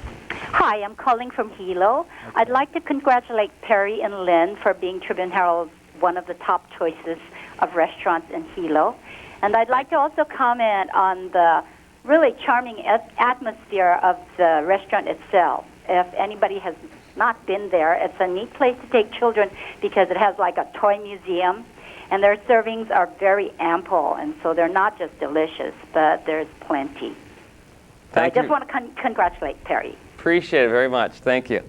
Hi, I'm calling from Hilo. I'd like to congratulate Perry and Lynn for being Tribune Herald one of the top choices of restaurants in Hilo. And I'd like to also comment on the really charming atmosphere of the restaurant itself. If anybody has not been there, it's a neat place to take children because it has like a toy museum, and their servings are very ample, and so they're not just delicious, but there's plenty. So I Thank just you. want to congratulate Perry. Appreciate it very much. Thank you.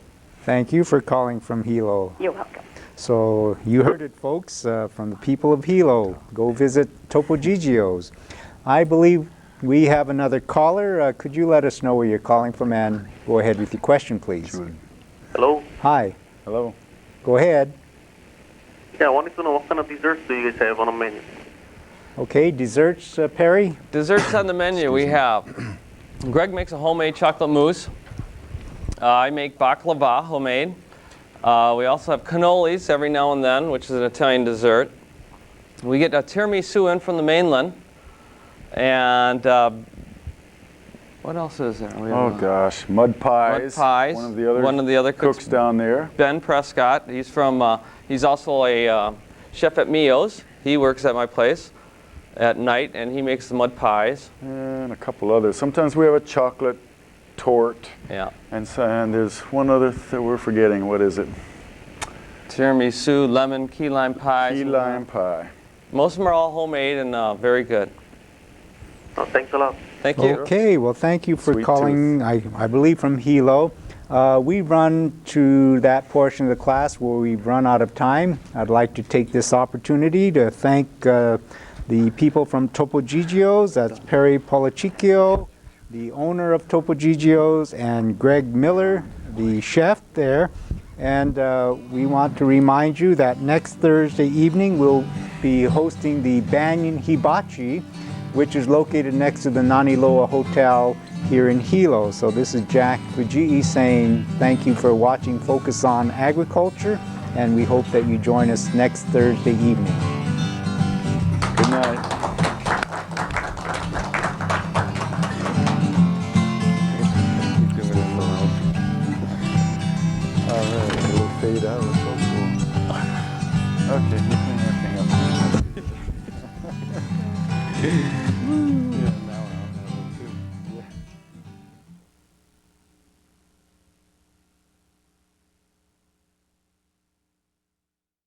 Thank you for calling from Hilo. You're welcome. So you heard it, folks, from the people of Hilo. Go visit Topo Gigio's. I believe we have another caller. Could you let us know where you're calling from and go ahead with your question, please? Hello? Hi. Hello. Go ahead. Yeah, I wanted to know what kind of desserts do you guys have on the menu? Okay, desserts, Perry? Desserts on the menu we have. Greg makes a homemade chocolate mousse. I make baklava, homemade. We also have cannolis every now and then, which is an Italian dessert. We get a tiramisu in from the mainland. And what else is there? We Oh have, gosh, mud pies. Mud pies. One of the other cooks down there. Ben Prescott. He's from. He's also a chef at Mio's. He works at my place at night, and he makes the mud pies. And a couple others. sometimes we have a chocolate torte. Yeah. And there's one other that we're forgetting. What is it? Tiramisu, lemon, key lime pie. Key lime pie. Most of them are all homemade and very good. Oh, thanks a lot. Thank you. Okay, well, thank you for Sweet calling, I believe from Hilo. We run to that portion of the class where we've run out of time. I'd like to take this opportunity to thank the people from Topo Gigio's. That's Perry Policicchio, the owner of Topo Gigio's, and Greg Miller, the chef there. And we want to remind you that next Thursday evening we'll be hosting the Banyan Hibachi, which is located next to the Naniloa Hotel here in Hilo. So this is Jack Fujii saying thank you for watching Focus on Agriculture, and we hope that you join us next Thursday evening. Good night. All right, a little fade out. That's so cool. Okay, you clean everything up.